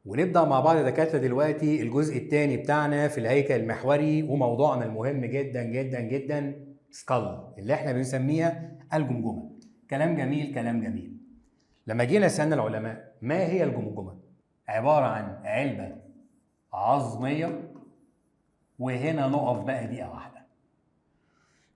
ونبدأ مع بعض يا دكاترة دلوقتي الجزء الثاني بتاعنا في الهيكل المحوري وموضوعنا المهم جدا جدا جدا سكال اللي احنا بنسميها الجمجمة. كلام جميل كلام جميل. لما جينا سألنا العلماء ما هي الجمجمة؟ عبارة عن علبة عظمية، وهنا نقف بقى دقيقة واحدة.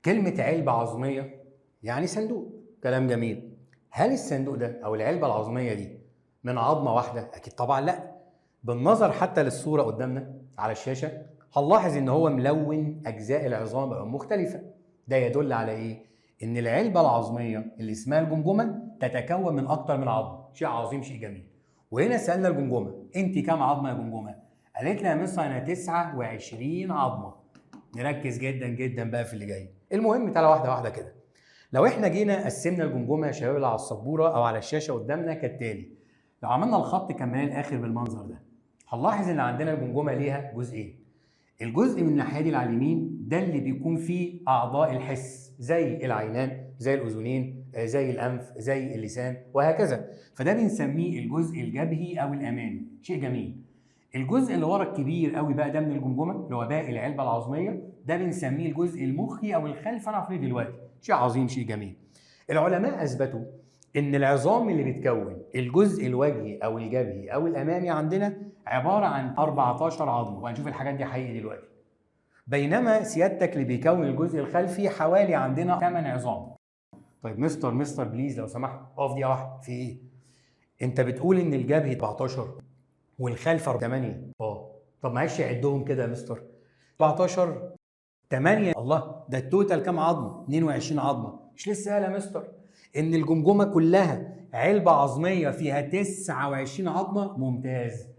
كلمة علبة عظمية يعني صندوق. كلام جميل. هل الصندوق ده أو العلبة العظمية دي من عظمة واحدة؟ أكيد طبعا لأ. بالنظر حتى للصورة قدامنا على الشاشة هنلاحظ إن هو ملون أجزاء العظام مختلفة. ده يدل على إيه؟ إن العلبة العظمية اللي اسمها الجمجمة تتكون من أكتر من عظم. شيء عظيم شيء جميل. وهنا سألنا الجمجمة أنت كام عظمة يا جمجمة؟ قالت لي يا مصر أنا 29 عظمة. نركز جدا جدا بقى في اللي جاي. المهم تعالى واحدة واحدة كده. لو احنا جينا قسمنا الجمجمة يا شباب اللي على السبورة أو على الشاشة قدامنا كالتالي. لو عملنا الخط كمان الآخر بالمنظر ده هنلاحظ ان عندنا الجمجمه ليها جزئين. الجزء من الناحيه دي على اليمين ده اللي بيكون فيه اعضاء الحس زي العينان زي الاذنين زي الانف زي اللسان وهكذا، فده بنسميه الجزء الجبهي او الامامي. شيء جميل. الجزء اللي ورا الكبير قوي بقى ده من الجمجمه اللي هو باقي العلبه العظميه ده بنسميه الجزء المخي او الخلفي. انا عارفين دلوقتي شيء عظيم شيء جميل. العلماء اثبتوا ان العظام اللي بتكون الجزء الوجهي او الجبهي او الامامي عندنا عباره عن 14 عظمه، وهنشوف الحاجات دي حقيقي دلوقتي. بينما سيادتك اللي بيكون الجزء الخلفي حوالي عندنا 8 عظام. طيب مستر بليز لو سمحت اقف دقيقه واحده. في ايه؟ انت بتقول ان الجبهي 14 والخلفي 8. طب معلش عدهم كده يا مستر. 14 8 الله، ده التوتال كام عظمه؟ 22 عظمه. مش لسه قال يا مستر ان الجمجمه كلها علبه عظميه فيها 29 عظمه؟ ممتاز.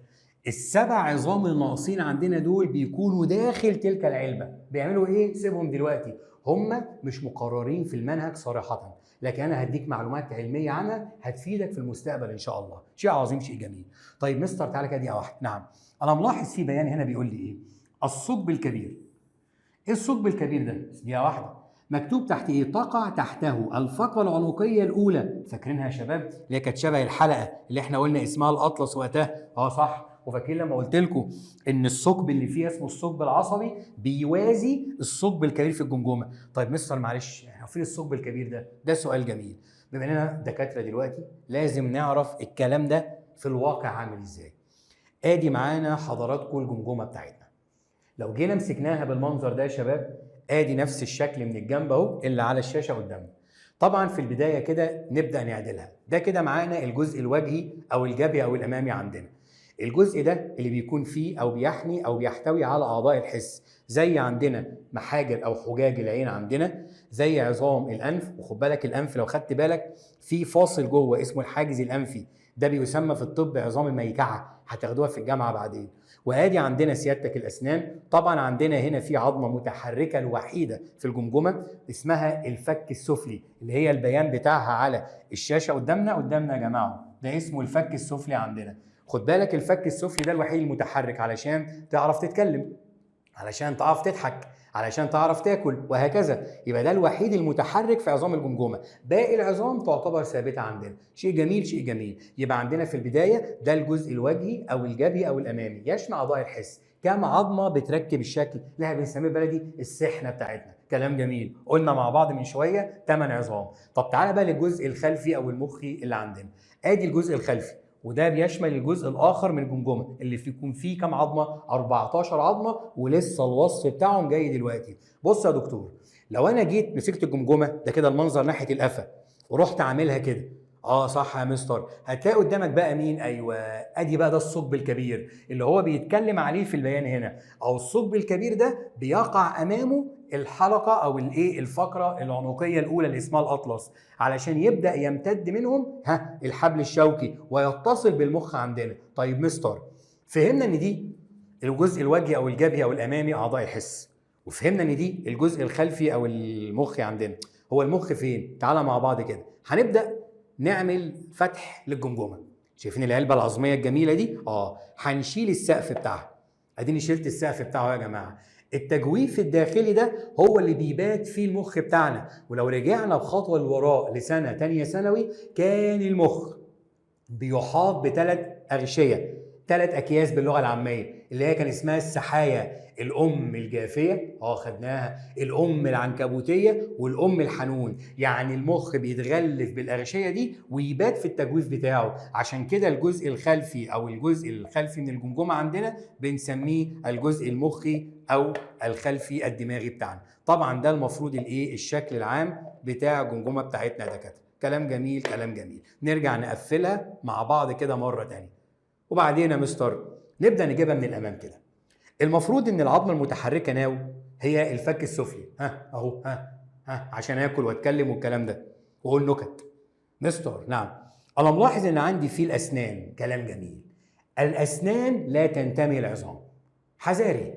السبع عظام الناقصين عندنا دول بيكونوا داخل تلك العلبه. بيعملوا ايه؟ سيبهم دلوقتي، هم مش مقررين في المنهج صراحه، لكن انا هديك معلومات علميه عنها هتفيدك في المستقبل ان شاء الله. شيء عظيم شيء جميل. طيب مستر تعالى كده دقيقه واحده. نعم، انا ملاحظ في بيان هنا بيقول لي ايه؟ الثقب الكبير. ايه الثقب الكبير ده؟ دقيقه واحده. مكتوب تحت ايه؟ تقع تحته الفقره العنقيه الاولى. فاكرينها يا شباب؟ اللي هي كانت شبه الحلقه اللي احنا قلنا اسمها الاطلس وقتها. صح. وفاكرين لما قلت لكم ان الثقب اللي فيه اسمه الثقب العصبي بيوازي الثقب الكبير في الجمجمه. طيب مستر معلش احنا فين الثقب الكبير ده؟ ده سؤال جميل. بما اننا دكاتره دلوقتي لازم نعرف الكلام ده في الواقع عامل ازاي. ادي معانا حضراتكم الجمجمه بتاعتنا. لو جينا مسكناها بالمنظر ده يا شباب ادي نفس الشكل من الجنب اهو اللي على الشاشه قدامنا. طبعا في البدايه كده نبدا نعدلها. ده كده معانا الجزء الوجهي او الجبهي او الامامي عندنا. الجزء ده اللي بيكون فيه او بيحمي او بيحتوي على اعضاء الحس زي عندنا محاجر او حجاج العين عندنا، زي عظام الانف. وخد بالك الانف لو خدت بالك في فاصل جوه اسمه الحاجز الانفي، ده بيسمى في الطب عظام الميكعه، هتاخدوها في الجامعه بعدين. وادي عندنا سيادتك الاسنان. طبعا عندنا هنا في عظمه متحركه الوحيده في الجمجمه اسمها الفك السفلي اللي هي البيان بتاعها على الشاشه قدامنا يا جماعه. ده اسمه الفك السفلي عندنا. خد بالك الفك السفلي ده الوحيد المتحرك علشان تعرف تتكلم، علشان تعرف تضحك، علشان تعرف تاكل وهكذا. يبقى ده الوحيد المتحرك في عظام الجمجمه. باقي العظام تعتبر ثابته عندنا. شيء جميل شيء جميل. يبقى عندنا في البدايه ده الجزء الوجهي او الجبهي او الامامي يشمل اعضاء الحس. كام عظمه بتركب الشكل اللي احنا بنسميه بلدي السحنه بتاعتنا. كلام جميل. قلنا مع بعض من شويه 8 عظام. طب تعالى بقى للجزء الخلفي او المخي اللي عندنا. ادي الجزء الخلفي وده بيشمل الجزء الاخر من الجمجمه اللي بيكون فيه كام عظمه؟ 14 عظمه، ولسه الوصف بتاعهم جاي دلوقتي. بص يا دكتور، لو انا جيت مسكت الجمجمه ده كده المنظر ناحيه القفا ورحت عاملها كده، صح يا مستر، هتلاقي قدامك بقى مين؟ ايوه، ادي بقى ده الثقب الكبير اللي هو بيتكلم عليه في البيان هنا. او الثقب الكبير ده بيقع امامه الحلقه او الفقره العنقيه الاولى اللي اسمها الاطلس، علشان يبدا يمتد منهم الحبل الشوكي ويتصل بالمخ عندنا. طيب مستر، فهمنا ان دي الجزء الوجهي او الجبهي او الامامي اعضاء الحس، وفهمنا ان دي الجزء الخلفي او المخ عندنا. هو المخ فين؟ تعالى مع بعض كده هنبدا نعمل فتح للجمجمه. شايفين العلبه العظميه الجميله دي؟ هنشيل السقف بتاعها. اديني شلت السقف بتاعه يا جماعه. التجويف الداخلي ده هو اللي بيبات فيه المخ بتاعنا. ولو رجعنا بخطوه لوراء لسنه تانية ثانوي كان المخ بيحاط ب3 أغشية 3 اكياس باللغه العاميه اللي هي كان اسمها السحايا، الام الجافيه خدناها، الام العنكبوتيه، والام الحنون. يعني المخ بيتغلف بالاغشيه دي ويبات في التجويف بتاعه. عشان كده الجزء الخلفي او الجزء الخلفي من الجمجمه عندنا بنسميه الجزء المخي او الخلفي الدماغي بتاعنا. طبعا ده المفروض الشكل العام بتاع الجمجمه بتاعتنا يا دكاتره. كلام جميل كلام جميل. نرجع نقفلها مع بعض كده مره تانية. وبعدين يا مستر نبدا نجيبها من الامام كده. المفروض ان العظمه المتحركه ناو هي الفك السفلي، اهو عشان اكل واتكلم والكلام ده واقول نكت. مستر نعم، انا ملاحظ ان عندي فيه الاسنان. كلام جميل. الاسنان لا تنتمي العظام. حذاري،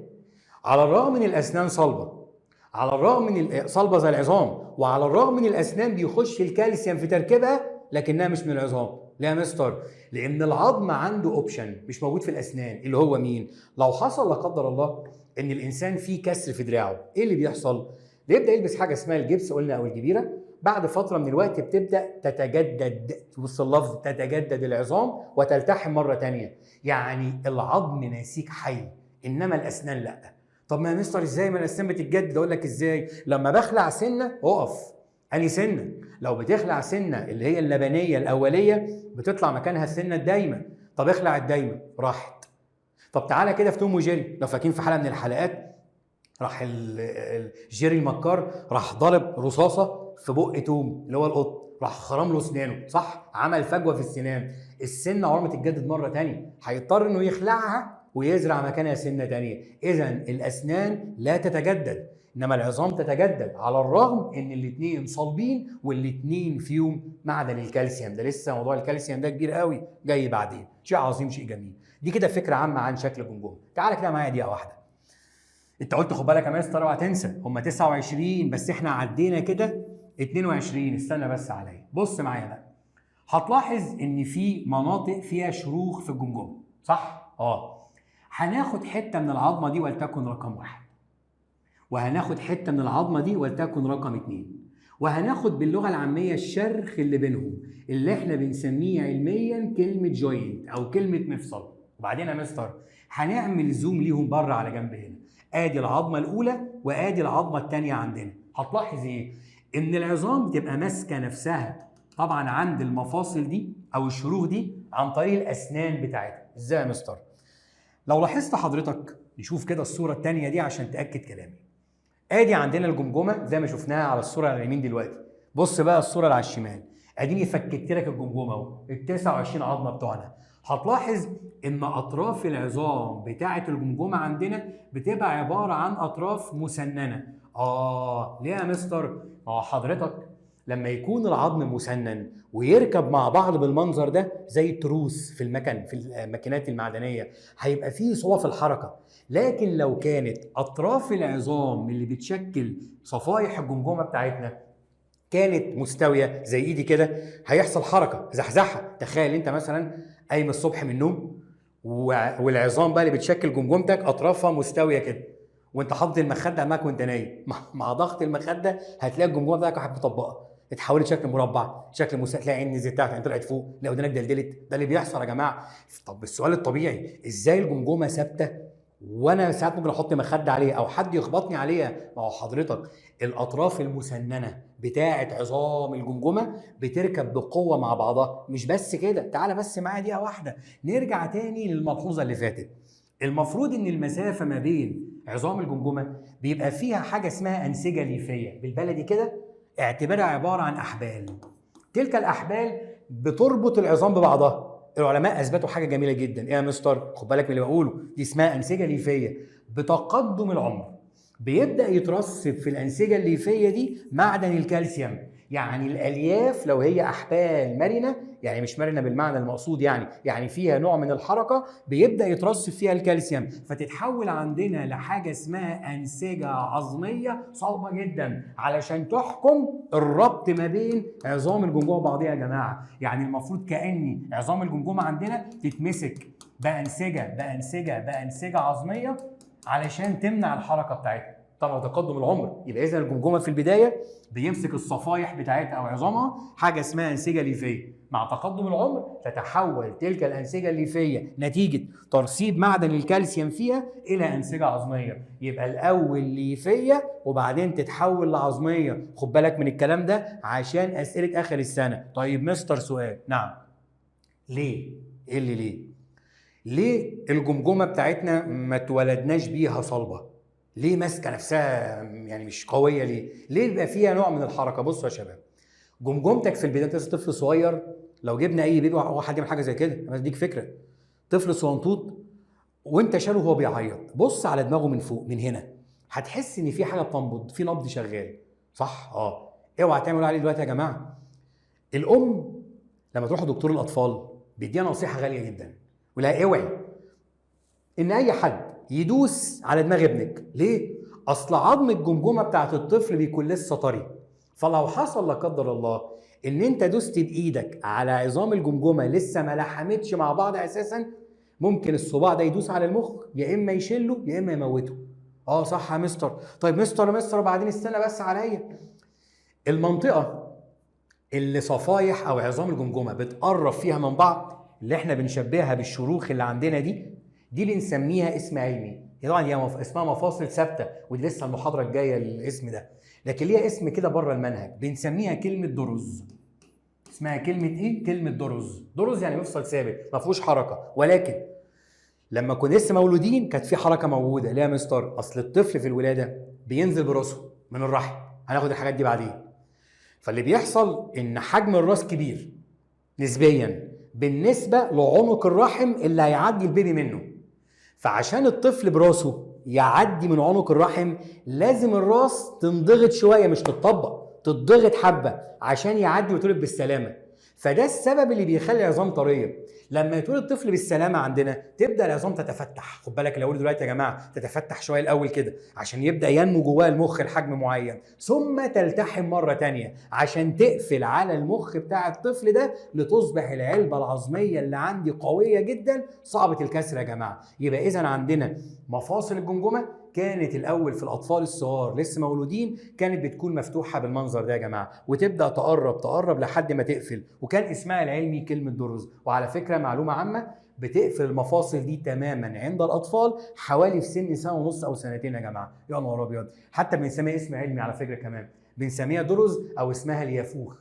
على الرغم من الاسنان صلبه، على الرغم من صلبه زي العظام، وعلى الرغم من الاسنان بيخش الكالسيوم في تركيبها، لكنها مش من العظام. ليه يا مستر؟ لان العظم عنده اوبشن مش موجود في الاسنان، اللي هو مين؟ لو حصل لا قدر الله ان الانسان فيه كسر في دراعه، ايه اللي بيحصل؟ بيبدا يلبس حاجه اسمها الجبس قلنا او الجبيره. بعد فتره من الوقت بتبدا تتجدد، توصل اللفظ تتجدد العظام وتلتحم مره ثانيه. يعني العظم نسيج حي انما الاسنان لا. طب ما يا مستر ازاي ما الاسنان بتتجدد؟ اقول لك ازاي. لما بخلع سنه اقف، اني سنه؟ لو بتخلع سنه اللي هي اللبنيه الاوليه بتطلع مكانها السنه الدايمه. طب اخلع الدايمه راحت. طب تعالى كده في توم وجيري، لو فاكرين في حلقه من الحلقات راح جيري المكار راح ضرب رصاصه في بق توم اللي هو القط، راح خرم له اسنانه، صح؟ عمل فجوه في السنان. السنه عمرها ما تتجدد مره ثانيه، هيضطر انه يخلعها ويزرع مكانها سنه ثانيه. اذا الاسنان لا تتجدد انما العظام تتجدد، على الرغم ان الاثنين صلبين والاثنين فيهم معدن الكالسيوم. ده لسه موضوع الكالسيوم ده كبير قوي جاي بعدين. شيء عظيم شيء جميل. دي كده فكره عامه عن شكل الجمجمه. تعالى كده معايا دقيقه واحده. انت قلت خد بالك يا مستر اوعى تنسى هم 29 بس احنا عدينا كده 22. استنى بس عليا، بص معايا بقى. هتلاحظ ان في مناطق فيها شروخ في الجمجمه، صح؟ هناخد حته من العظمه دي ولتكن رقم 1، وهناخد حته من العظمه دي ولتكن رقم 2، وهناخد باللغه العاميه الشرخ اللي بينهم اللي احنا بنسميه علميا كلمه جوينت او كلمه مفصل. وبعدين يا مستر هنعمل زوم ليهم بره على جنب هنا. ادي العظمه الاولى وادي العظمه الثانيه عندنا. هتلاحظ ايه؟ ان العظام بتبقى ماسكه نفسها طبعا عند المفاصل دي او الشروخ دي عن طريق الاسنان بتاعتها. ازاي يا مستر؟ لو لاحظت حضرتك نشوف كده الصوره الثانيه دي عشان تاكد كلامي. ادي عندنا الجمجمه زي ما شفناها على الصوره على اليمين دلوقتي. بص بقى الصوره اللي على الشمال، اديني فككت لك الجمجمه اهو، ال 29 عظمه بتوعنا. هتلاحظ ان اطراف العظام بتاعه الجمجمه عندنا بتبقى عباره عن اطراف مسننه. ليه يا مستر؟ حضرتك لما يكون العظم مسنن ويركب مع بعض بالمنظر ده زي التروس في الماكينات المعدنيه هيبقى فيه صعوبه في الحركه. لكن لو كانت اطراف العظام اللي بتشكل صفائح الجمجمه بتاعتنا كانت مستويه زي ايدي كده هيحصل حركه زحزحه. تخيل انت مثلا قايم الصبح من النوم والعظام بقى اللي بتشكل جمجمتك اطرافها مستويه كده، وانت حاطط المخده معاك وانت نايم، مع ضغط المخده هتلاقي الجمجمه بتاعتك راحت مطبقه، اتحولت شكل مربع، شكل تلاقي عين نزلت تحت، عين طلعت فوق، لا ودانك دلدلت. ده اللي بيحصل يا جماعه. طب السؤال الطبيعي، ازاي الجمجمه ثابته وانا ساعات ممكن احط مخده عليها او حد يخبطني عليها؟ ما هو حضرتك الاطراف المسننه بتاعه عظام الجمجمه بتركب بقوه مع بعضها. مش بس كده، تعالى بس معايا دقيقه واحده نرجع تاني للملحوظه اللي فاتت. المفروض ان المسافه ما بين عظام الجمجمه بيبقى فيها حاجه اسمها انسجه ليفيه، بالبلدي كده اعتبرها عباره عن احبال. تلك الاحبال بتربط العظام ببعضها. العلماء اثبتوا حاجه جميله جدا. ايه يا مستر؟ خد بالك من اللي بقوله، دي اسمها انسجه ليفيه. بتقدم العمر بيبدا يترسب في الانسجه الليفيه دي معدن الكالسيوم. يعني الالياف لو هي احبال مرنه، يعني مش مرنه بالمعنى المقصود، يعني فيها نوع من الحركه، بيبدا يترسب فيها الكالسيوم فتتحول عندنا لحاجه اسمها انسجه عظميه صلبه جدا علشان تحكم الربط ما بين عظام الجمجمه بعضها يا جماعه. يعني المفروض كاني عظام الجمجمه عندنا تتمسك بانسجه عظميه علشان تمنع الحركه بتاعتها. طبعا تقدم العمر يبقى اذا الجمجمه في البدايه بيمسك الصفائح بتاعتها او عظامها حاجه اسمها انسجه ليفيه. مع تقدم العمر تتحول تلك الانسجه الليفيه نتيجه ترسيب معدن الكالسيوم فيها الى انسجه عظميه. يبقى الاول ليفيه وبعدين تتحول لعظميه. خد بالك من الكلام ده عشان اسئله اخر السنه. طيب مستر سؤال. نعم. ليه؟ ايه اللي ليه الجمجمه بتاعتنا ما اتولدناش بيها صلبه؟ ليه ماسكه نفسها يعني مش قويه؟ ليه بيبقى فيها نوع من الحركه؟ بصوا يا شباب، جمجمتك في البدايه طفل صغير، لو جبنا اي بيبي واحد يعمل حاجه زي كده، انا بديك فكره، طفل صغنطوط وانت شاله وهو بيعيط، بص على دماغه من فوق من هنا، هتحس ان في حاجه بتنبض، في نبض شغال، صح؟ اوعى تعملوا عليه دلوقتي يا جماعه. الام لما تروح لدكتور الاطفال بيديها نصيحه غاليه جدا، ولا اوعي ان اي حد يدوس على دماغ ابنك. ليه؟ اصل عظم الجمجمه بتاعت الطفل بيكون لسه طري، فلو حصل لا قدر الله ان انت دوست بايدك على عظام الجمجمه لسه ما لحمتش مع بعض اساسا، ممكن الصباع ده يدوس على المخ، يا اما يشله يا اما يموته. صح يا مستر. طيب مستر وبعدين استنى بس عليا. المنطقه اللي صفايح او عظام الجمجمه بتقرب فيها من بعض، اللي احنا بنشبهها بالشروخ اللي عندنا دي بنسميها اسم علمي. طبعا هي اسمها مفاصل ثابته، ودي لسه المحاضره الجايه الاسم ده، لكن ليها اسم كده بره المنهج بنسميها كلمه درز. اسمها كلمه ايه؟ كلمه درز. درز يعني مفصل ثابت ما فيهوش حركه، ولكن لما كنا لسه مولودين كانت في حركه موجوده. ليه يا مستر؟ اصل الطفل في الولاده بينزل براسه من الرحم، هناخد الحاجات دي بعدين. فاللي بيحصل ان حجم الراس كبير نسبيا بالنسبه لعنق الرحم اللي هيعدي البيبي منه، فعشان الطفل براسه يعدي من عنق الرحم لازم الراس تنضغط شويه، مش تتطبق، تتضغط حبه عشان يعدي ويتولد بالسلامه. فده السبب اللي بيخلي العظام طريه. لما يتولد الطفل بالسلامه عندنا تبدا العظام تتفتح. خد بالك الاول دلوقتي يا جماعه، تتفتح شويه الاول كده عشان يبدا ينمو جواه المخ لحجم معين، ثم تلتحم مره ثانيه عشان تقفل على المخ بتاع الطفل ده لتصبح العلبه العظميه اللي عندي قويه جدا صعبه الكسر يا جماعه. يبقى اذا عندنا مفاصل الجمجمه كانت الاول في الاطفال الصغار لسه مولودين كانت بتكون مفتوحه بالمنظر ده يا جماعه، وتبدا تقرب لحد ما تقفل، وكان اسمها العلمي كلمه درز. وعلى فكره معلومه عامه، بتقفل المفاصل دي تماما عند الاطفال حوالي في سن سنه ونص او سنتين يا جماعه. يا نهار ابيض، حتى بنسميها اسم علمي على فكره كمان، بنسميها درز او اسمها اليافوخ.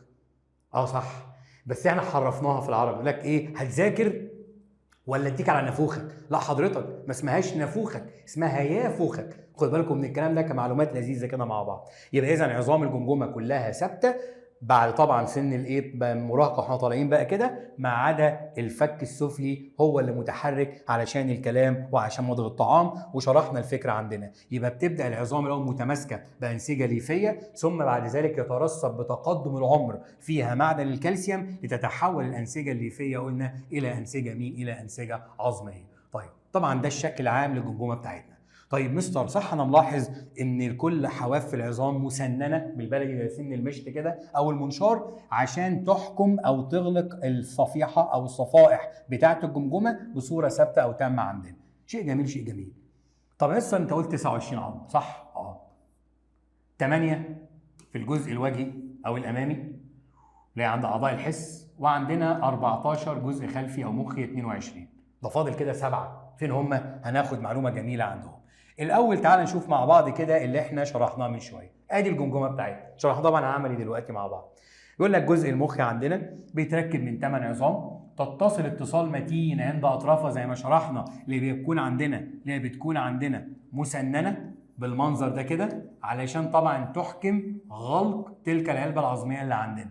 صح، بس احنا حرفناها في العربي، يقول لك ايه؟ هتذاكر ولا اديك على نافوخك؟ لا حضرتك، ما اسمهاش نافوخك، اسمها يافوخك. خد بالكم من الكلام ده كمعلومات لذيذه كده مع بعض. يبقى اذا عظام الجمجمه كلها ثابته بعد طبعا سن المراهقه واحنا طالعين بقى كده، ما عدا الفك السفلي هو اللي متحرك علشان الكلام وعشان مضغ الطعام، وشرحنا الفكره عندنا. يبقى بتبدا العظام الاول متماسكه بانسجه ليفيه، ثم بعد ذلك يترسب بتقدم العمر فيها معدن الكالسيوم لتتحول الانسجه الليفيه قلنا الى انسجه الى انسجه عظميه. طيب طبعا ده الشكل العام للجمجمه بتاعتنا. طيب مستر، صح انا ملاحظ ان كل حواف العظام مسننه بالبلدي زي سن المشط كده او المنشار عشان تحكم او تغلق الصفيحه او الصفائح بتاعه الجمجمه بصوره ثابته او تامه عندنا. شيء جميل شيء جميل. طب لسه انت قلت 29 عظم صح؟ 8 في الجزء الوجهي او الامامي اللي عند اعضاء الحس، وعندنا 14 جزء خلفي او مخي 22. ده فاضل كده 7. فين هم؟ هناخد معلومه جميله عندهم. الاول تعال نشوف مع بعض كده اللي احنا شرحناه من شويه. ادي الجمجمه بتاعتنا، شرحناه طبعا عملي دلوقتي مع بعض. يقول لك جزء المخ عندنا بيتركب من 8 عظام تتصل اتصال متين عند اطرافها زي ما شرحنا، اللي بتكون عندنا مسننه بالمنظر ده كده علشان طبعا تحكم غلق تلك العلبه العظميه اللي عندنا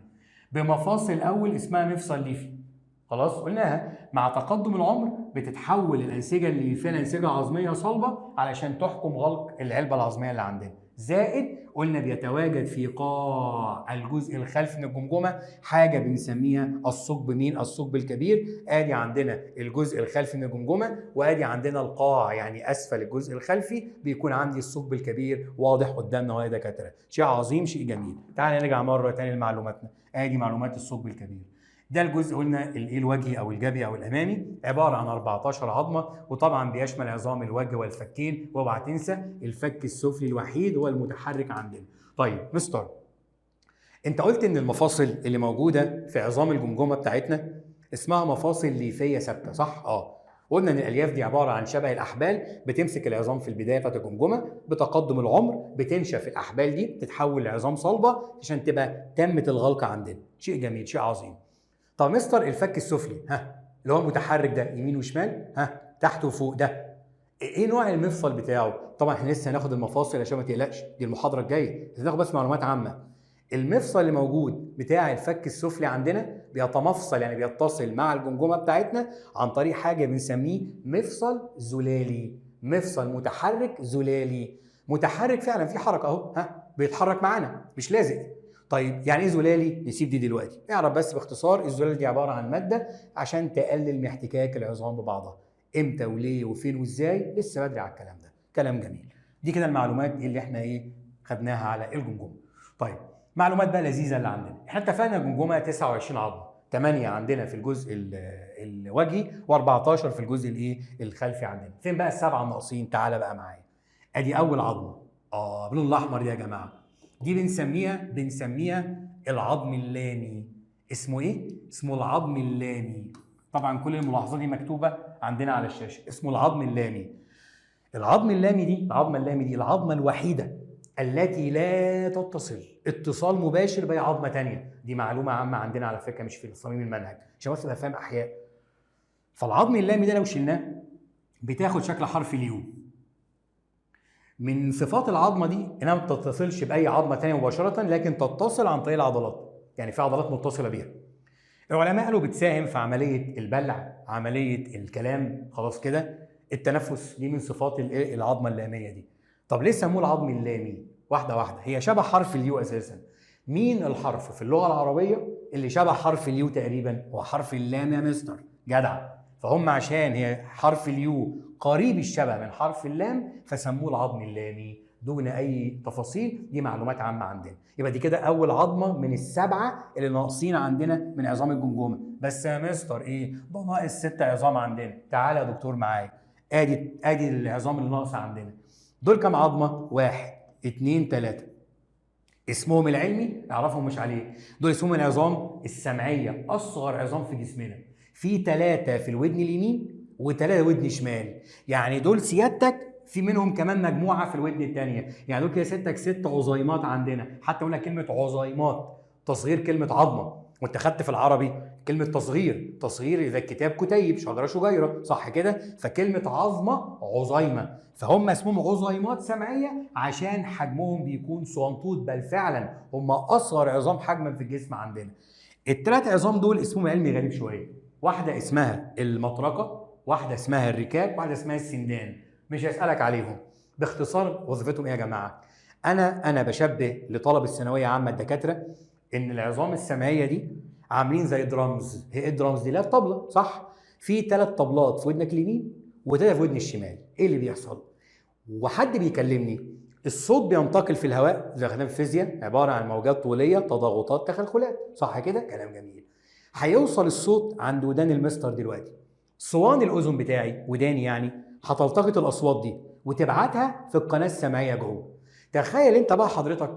بمفاصل اول اسمها مفصل ليفي. خلاص قلناها. مع تقدم العمر بتتحول الانسجه الليفيه لانسجه عظميه صلبه علشان تحكم غلق العلبه العظميه اللي عندنا. زائد قلنا بيتواجد في قاع الجزء الخلفي من الجمجمه حاجه بنسميها الثقب. مين الثقب الكبير؟ ادي عندنا الجزء الخلفي من الجمجمه، وادي عندنا القاع يعني اسفل الجزء الخلفي بيكون عندي الثقب الكبير واضح قدامنا اهو يا دكاتره. شيء عظيم شيء جميل. تعال نرجع مره ثانيه لمعلوماتنا. ادي معلومات الثقب الكبير. ده الجزء قلنا الوجهي او الجبهي او الامامي، عباره عن 14 عظمه، وطبعا بيشمل عظام الوجه والفكين، واوعى تنسى الفك السفلي الوحيد هو المتحرك عندنا. طيب مستر، انت قلت ان المفاصل اللي موجوده في عظام الجمجمه بتاعتنا اسمها مفاصل ليفيه ثابته، صح؟ قلنا ان الالياف دي عباره عن شبه الاحبال بتمسك العظام في البدايه بتاعت الجمجمه، بتقدم العمر بتنشف الاحبال دي تتحول لعظام صلبه عشان تبقى تامه الغلقه عندنا. شيء جميل، شيء عظيم. طب مستر الفك السفلي اللي هو متحرك ده يمين وشمال، تحت وفوق، ده ايه نوع المفصل بتاعه؟ طبعا احنا لسه هناخد المفاصل عشان ما تقلقش، دي المحاضره الجايه، هناخد بس معلومات عامه. المفصل اللي موجود بتاع الفك السفلي عندنا بيتمفصل، يعني بيتصل مع الجمجمه بتاعتنا عن طريق حاجه بنسميه مفصل زلالي. مفصل متحرك زلالي، متحرك فعلا، في حركه اهو، بيتحرك معانا مش لازق. طيب يعني ايه زلالي؟ نسيب دي دلوقتي، اعرف بس باختصار الزلال دي عباره عن ماده عشان تقلل من احتكاك العظام ببعضها. امتى وليه وفين وازاي لسه بدري على الكلام ده، كلام جميل. دي كده المعلومات اللي احنا خدناها على الجمجمه. طيب معلومات بقى لذيذه اللي عندنا، احنا اتفقنا الجمجمه 29 عظمه، 8 عندنا في الجزء الوجهي و14 في الجزء الخلفي عندنا. فين بقى السبعه الناقصين؟ تعالى بقى معايا. ادي اول عظمه باللون الاحمر دي يا جماعه، دي بنسميها العظم اللامي. اسمه ايه؟ اسمه العظم اللامي. طبعا كل الملاحظات دي مكتوبه عندنا على الشاشه، اسمه العظم اللامي. العظمه اللامي دي العظمه الوحيده التي لا تتصل اتصال مباشر باي عظمه ثانيه. دي معلومه عامه عندنا على فكره، مش في صميم المنهج، عشان بس تبقى فاهم احياء. فالعظم اللامي ده لو شلناه بتاخد شكل حرف اليو. من صفات العظمه دي انها ما بتتصلش باي عظمه ثانيه مباشره، لكن تتصل عن طريق العضلات، يعني في عضلات متصله بيها. العلماء قالوا بتساهم في عمليه البلع، عمليه الكلام، خلاص كده، التنفس. دي من صفات العظمه اللاميه دي. طب ليه سموه العظم اللامي؟ واحده واحده، هي شبه حرف اليو اساسا. مين الحرف في اللغه العربيه اللي شبه حرف اليو تقريبا؟ هو حرف اللام يا مستر، جدع. فهم عشان هي حرف اليو قريب الشبه من حرف اللام فسموه العظم اللامي دون اي تفاصيل. دي معلومات عامه عندنا. يبقى دي كده اول عظمه من السبعه اللي ناقصين عندنا من عظام الجمجمه. بس يا مستر ده ناقص 6 عظام عندنا. تعالى يا دكتور معايا، ادي العظام اللي ناقصه عندنا. دول كام عظمه؟ 1 2 3. اسمهم العلمي اعرفهم مش عليه، دول اسمهم العظام السمعيه، اصغر عظام في جسمنا. في 3 في الودن اليمين و3 ودن شمال، يعني دول سيادتك في منهم كمان مجموعه في الودن الثانيه، يعني دول كده سيادتك 6 عظيمات عندنا. حتى قلنا كلمه عظيمات تصغير كلمه عظمه، وانت خدت في العربي كلمه تصغير اذا الكتاب كتيب، شجره شجيره، صح كده؟ فكلمه عظمه عظيمه، فهم اسمهم عظيمات سمعيه عشان حجمهم بيكون صغنطوط، بل فعلا هم اصغر عظام حجما في الجسم عندنا. ال3 عظام دول اسمهم علمي غريب شويه، واحده اسمها المطرقه، واحده اسمها الركاب، واحده اسمها السندان. مش هسالك عليهم، باختصار وظيفتهم ايه يا جماعه؟ انا بشبه لطلب الثانويه عامه الدكاتره ان العظام السمعيه دي عاملين زي درامز. هي ايه الدرامز دي؟ لا الطبله، صح؟ في 3 طبلات في ودنك اليمين و3 في ودن الشمال. ايه اللي بيحصل؟ وحد بيكلمني، الصوت بينتقل في الهواء زي ما خدنا في الفيزياء، عباره عن موجات طوليه، تضاغطات، تخلخلات، صح كده؟ كلام جميل. هيوصل الصوت عند ودان المستر دلوقتي، صوان الاذن بتاعي، وداني يعني، هتلتقط الاصوات دي وتبعتها في القناه السمعيه جوه. تخيل انت بقى حضرتك،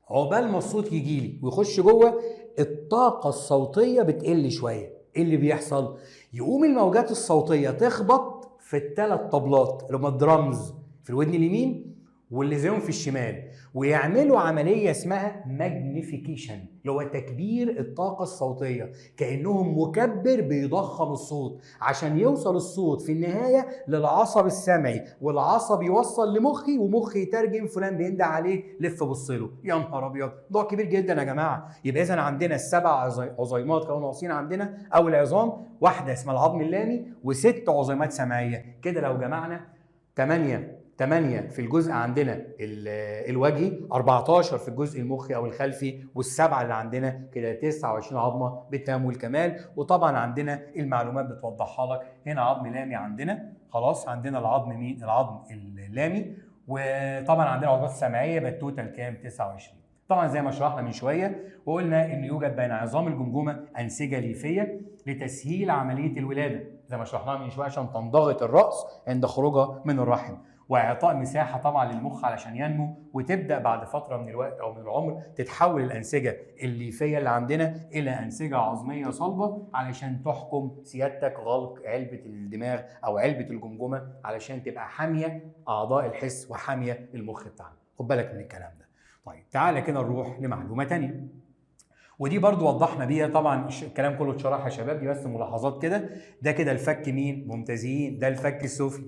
عقبال ما الصوت يجي لي ويخش جوه، الطاقه الصوتيه بتقل شويه. ايه اللي بيحصل؟ يقوم الموجات الصوتيه تخبط في ال3 طبلات اللي هم الدرامز في الودن اليمين واللي زيهم في الشمال، ويعملوا عمليه اسمها ماجنيفيكيشن، اللي هو تكبير الطاقه الصوتيه، كانهم مكبر بيضخم الصوت عشان يوصل الصوت في النهايه للعصب السمعي، والعصب يوصل لمخي، ومخي يترجم فلان بيندع عليه لف بص له. يا نهار ابيض، موضوع كبير جدا يا جماعه. يبقى اذا عندنا ال7 عظيمات كانوا ناقصين عندنا، او العظام، واحده اسمها العظم اللامي و6 عظيمات سمعيه. كده لو جمعنا 8 في الجزء عندنا الوجهي، 14 في الجزء المخي او الخلفي، والسبعه اللي عندنا كده 29 عظمه بالتمام والكمال. وطبعا عندنا المعلومات بتوضحها لك هنا. عظم لامي عندنا، خلاص عندنا العظم مين؟ العظم اللامي. وطبعا عندنا عظمات سمعيه، يبقى التوتال كام؟ 29. طبعا زي ما شرحنا من شويه وقلنا ان يوجد بين عظام الجمجمه انسجه ليفيه لتسهيل عمليه الولاده، زي ما شرحناها من شويه، عشان تنضغط الراس عند خروجها من الرحم. واعطاء مساحه طبعا للمخ علشان ينمو، وتبدا بعد فتره من الوقت او من العمر تتحول الانسجه الليفيه اللي عندنا الى انسجه عظميه صلبه علشان تحكم سيادتك غلق علبه الدماغ او علبه الجمجمه علشان تبقى حاميه اعضاء الحس وحاميه المخ بتاعنا. خد بالك من الكلام ده. طيب تعالى كده نروح لمعلومه ثانيه، ودي برضو وضحنا بيها طبعا الكلام كله اتشرح يا شباب، دي بس ملاحظات كده. ده كده الفك مين؟ ممتازين. ده الفك السفلي.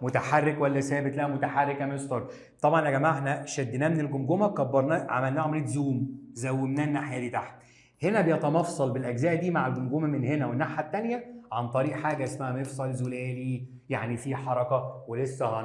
متحرك ولا ثابت؟ لا متحرك يا مستر. طبعا يا جماعه احنا شديناه من الجمجمه، كبرناه، عملناه عمليه زوم، زومناه الناحيه دي تحت. هنا بيتمفصل بالاجزاء دي مع الجمجمه من هنا والناحيه الثانيه عن طريق حاجه اسمها مفصل زلالي، يعني في حركه. ولسه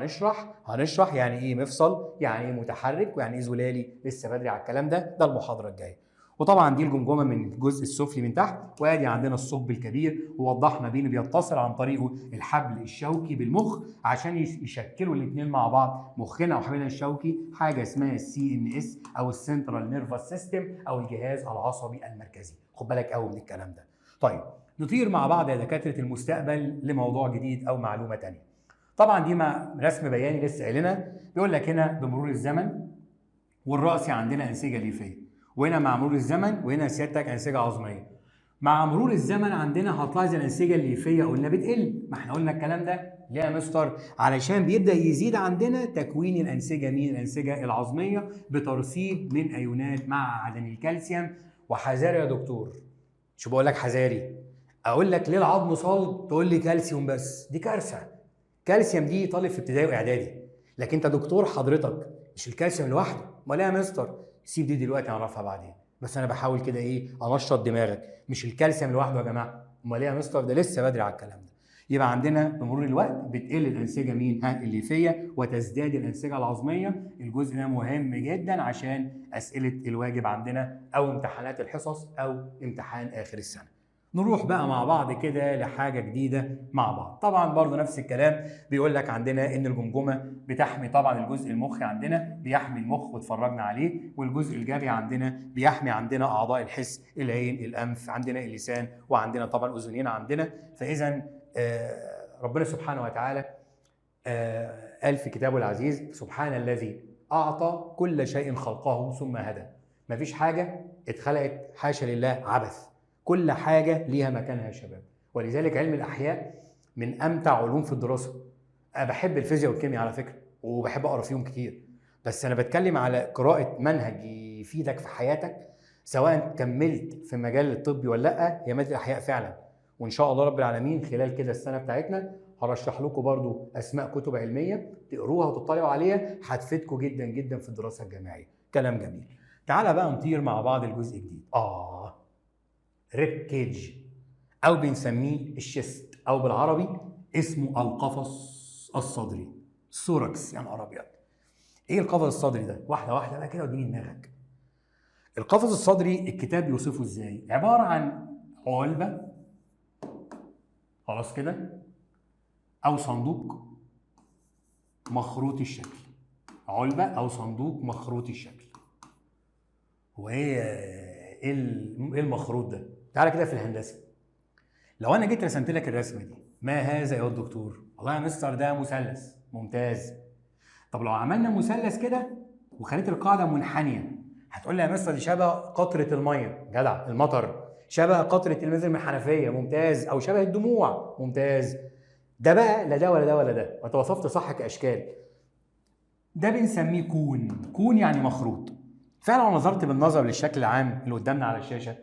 هنشرح يعني ايه مفصل، يعني ايه متحرك، ويعني ايه زلالي. لسه بدري على الكلام ده المحاضره الجايه. وطبعا دي الجمجمه من الجزء السفلي من تحت، وادي عندنا الثقب الكبير، ووضحنا بيه بيتصل عن طريقه الحبل الشوكي بالمخ عشان يشكلوا الاثنين مع بعض، مخنا وحبلنا الشوكي، حاجه اسمها CNS او السنترال نيرفس سيستم او الجهاز العصبي المركزي. خد بالك قوي من الكلام ده. طيب نطير مع بعض يا دكاتره المستقبل لموضوع جديد او معلومه ثانيه. طبعا دي رسم بياني لسه قايلنا، بيقول لك هنا بمرور الزمن والراس عندنا انسجه ليفيه، وهنا مع مرور الزمن، وهنا سيادتك انسجه عظميه. مع مرور الزمن عندنا هتلاحظ الانسجه الليفيه قلنا بتقل. ما احنا قلنا الكلام ده ليه يا مستر؟ علشان بيبدا يزيد عندنا تكوين الانسجه مين؟ الانسجه العظميه بترسيب من ايونات مع عدم الكالسيوم. وحذاري يا دكتور، شو بقول لك حذاري؟ اقول لك ليه العظم صلب تقول لي كالسيوم بس؟ دي كارثه. كالسيوم دي طالب في ابتدائي واعدادي، لكن انت دكتور حضرتك مش الكالسيوم لوحده. امال ايه يا مستر؟ سيب دي دلوقتي هنعرفها بعدين، بس انا بحاول كده ايه انشط دماغك. مش الكالسيوم لوحده يا جماعه. امال ايه يا مستر؟ ده لسه بدري على الكلام ده. يبقى عندنا بمرور الوقت بتقل الانسجه مين؟ الليفيه، وتزداد الانسجه العظميه. الجزء ده مهم جدا عشان اسئله الواجب عندنا او امتحانات الحصص او امتحان اخر السنه. نروح بقى مع بعض كده لحاجه جديده مع بعض. طبعا برضو نفس الكلام، بيقول لك عندنا ان الجمجمه بتحمي طبعا الجزء المخي عندنا، بيحمي المخ واتفرجنا عليه، والجزء الجبهي عندنا بيحمي عندنا اعضاء الحس، العين، الانف، عندنا اللسان، وعندنا طبعا اذنين عندنا. فاذا ربنا سبحانه وتعالى قال في كتابه العزيز: سبحان الذي اعطى كل شيء خلقه ثم هدى. مفيش حاجه اتخلقت حاشا لله عبث، كل حاجه ليها مكانها يا شباب. ولذلك علم الاحياء من امتع علوم في الدراسه. انا بحب الفيزياء والكيمياء على فكره، وبحب اقرا فيهم كتير، بس انا بتكلم على قراءه منهج يفيدك في حياتك سواء كملت في المجال الطبي ولا لا. هي ماده الاحياء فعلا. وان شاء الله رب العالمين خلال كده السنه بتاعتنا هرشح لكم برضو اسماء كتب علميه تقروها وتطلعوا عليها، هتفيدكم جدا جدا في الدراسه الجامعيه. كلام جميل. تعالى بقى نطير مع بعض الجزء الجديد. ريب كيج او بنسميه الشيست، او بالعربي اسمه القفص الصدري، الثوركس. يا نهار ابيض، ايه القفص الصدري ده؟ واحده واحده بقى كده واديني دماغك. القفص الصدري الكتاب بيوصفه ازاي؟ عباره عن علبه، خلاص كده، او صندوق مخروط الشكل. علبه او صندوق مخروط الشكل. ايه المخروط ده؟ تعالى كده في الهندسه، لو انا جيت رسمت لك الرسمه دي، ما هذا يا دكتور؟ والله يا مستر ده مثلث. ممتاز. طب لو عملنا مثلث كده وخليت القاعده منحنيه، هتقول لي يا مستر دي شبه قطره الميه. جدع. المطر. شبه قطره الماء من الحنفيه. ممتاز. او شبه الدموع. ممتاز. ده بقى لا ده ولا ده ولا ده، وانت وصفت صح كاشكال. ده بنسميه كون. كون يعني مخروط. فعلا لو نظرت بالنظر للشكل العام اللي قدامنا على الشاشه،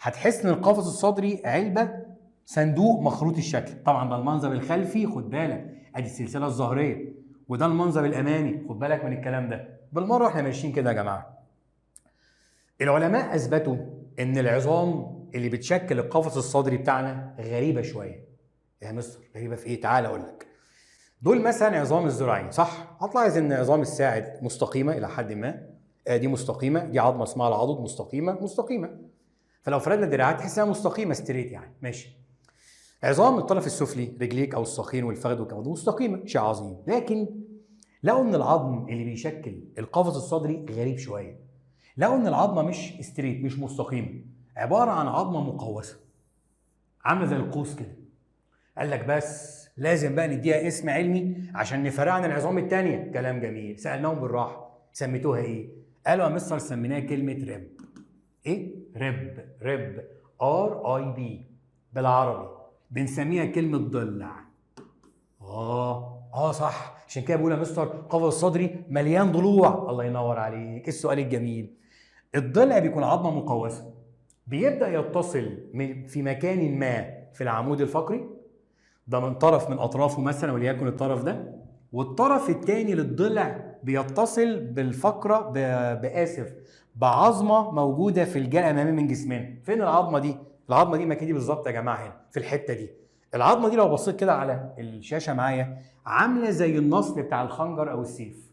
هتحس ان القفص الصدري علبه، صندوق مخروط الشكل. طبعا ده المنظر الخلفي، خد بالك، ادي السلسله الظهريه، وده المنظر الامامي، خد بالك من الكلام ده. بالمره احنا ماشيين كده يا جماعه. العلماء اثبتوا ان العظام اللي بتشكل القفص الصدري بتاعنا غريبه شويه. يا مستر غريبه في ايه؟ تعال اقول لك. دول مثلا عظام الذراعين، صح؟ هتلاحظ ان عظام الساعد مستقيمه الى حد ما. دي مستقيمه، دي عظمه اسمها العضد، مستقيمه. فلو فردنا الدراعات تحسها مستقيمه ستريت يعني، ماشي. عظام الطرف السفلي، رجليك او الساقين والفخذ والكمد، مستقيمه، شيء عظيم. لكن لقوا ان العظم اللي بيشكل القفص الصدري غريب شويه. لقوا ان العظمه مش ستريت، مش مستقيمه، عباره عن عظمه مقوسه، عامله زي القوس كده. قال لك بس لازم بقى نديها اسم علمي عشان نفرقها عن العظام التانية. كلام جميل. سالناهم بالراحه سميتوها ايه؟ قالوا يا مستر سميناها كلمه ريب. ايه؟ ريب RIB بالعربي. بنسميها كلمه ضلع. صح، عشان كده بقول يا مستر قفص الصدري مليان ضلوع. الله ينور عليك. السؤال الجميل. الضلع بيكون عظمه مقوسه، بيبدا يتصل في مكان ما في العمود الفقري، ده من طرف من اطرافه مثلا وليكن الطرف ده، والطرف الثاني للضلع بيتصل بالفقره بعظمه موجوده في الجهه الاماميه من جسمنا. فين العظمه دي؟ العظمه دي مكاني بالظبط يا جماعه هنا في الحته دي. العظمه دي لو بصيت كده على الشاشه معايا عامله زي النصل بتاع الخنجر او السيف،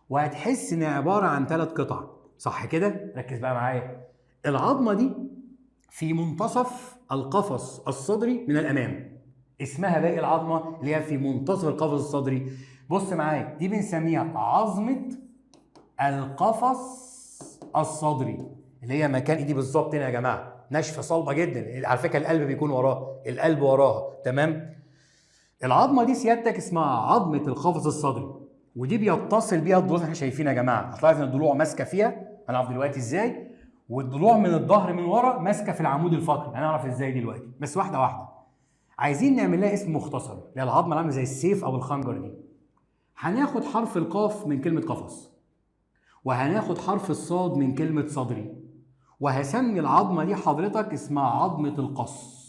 وهتحس انها عباره عن 3 قطع. صح كده؟ ركز بقى معايا. العظمه دي في منتصف القفص الصدري من الامام، اسمها باقي العظمه اللي هي في منتصف القفص الصدري. بص معايا، دي بنسميها عظمه القفص الصدري، اللي هي مكان ايدي بالظبط هنا يا جماعه، ناشفه صلبه جدا. على فكره القلب بيكون وراه، القلب وراها. تمام؟ العظمه دي سيادتك اسمها عظمه القفص الصدري، ودي بيتصل بيها الضلوع اللي احنا شايفينها يا جماعه. هتلاحظ ان الضلوع ماسكه فيها، هنعرف دلوقتي ازاي. والضلوع من الظهر من ورا ماسكه في العمود الفقري، هنعرف ازاي دلوقتي. بس واحده واحده. عايزين نعمل لها اسم مختصر، اللي هي العظمه اللي عامله زي السيف او الخنجر دي. هناخد حرف القاف من كلمه قفص، وهناخد حرف الصاد من كلمه صدري، وهسمي العظمه دي حضرتك اسمها عظمه القص.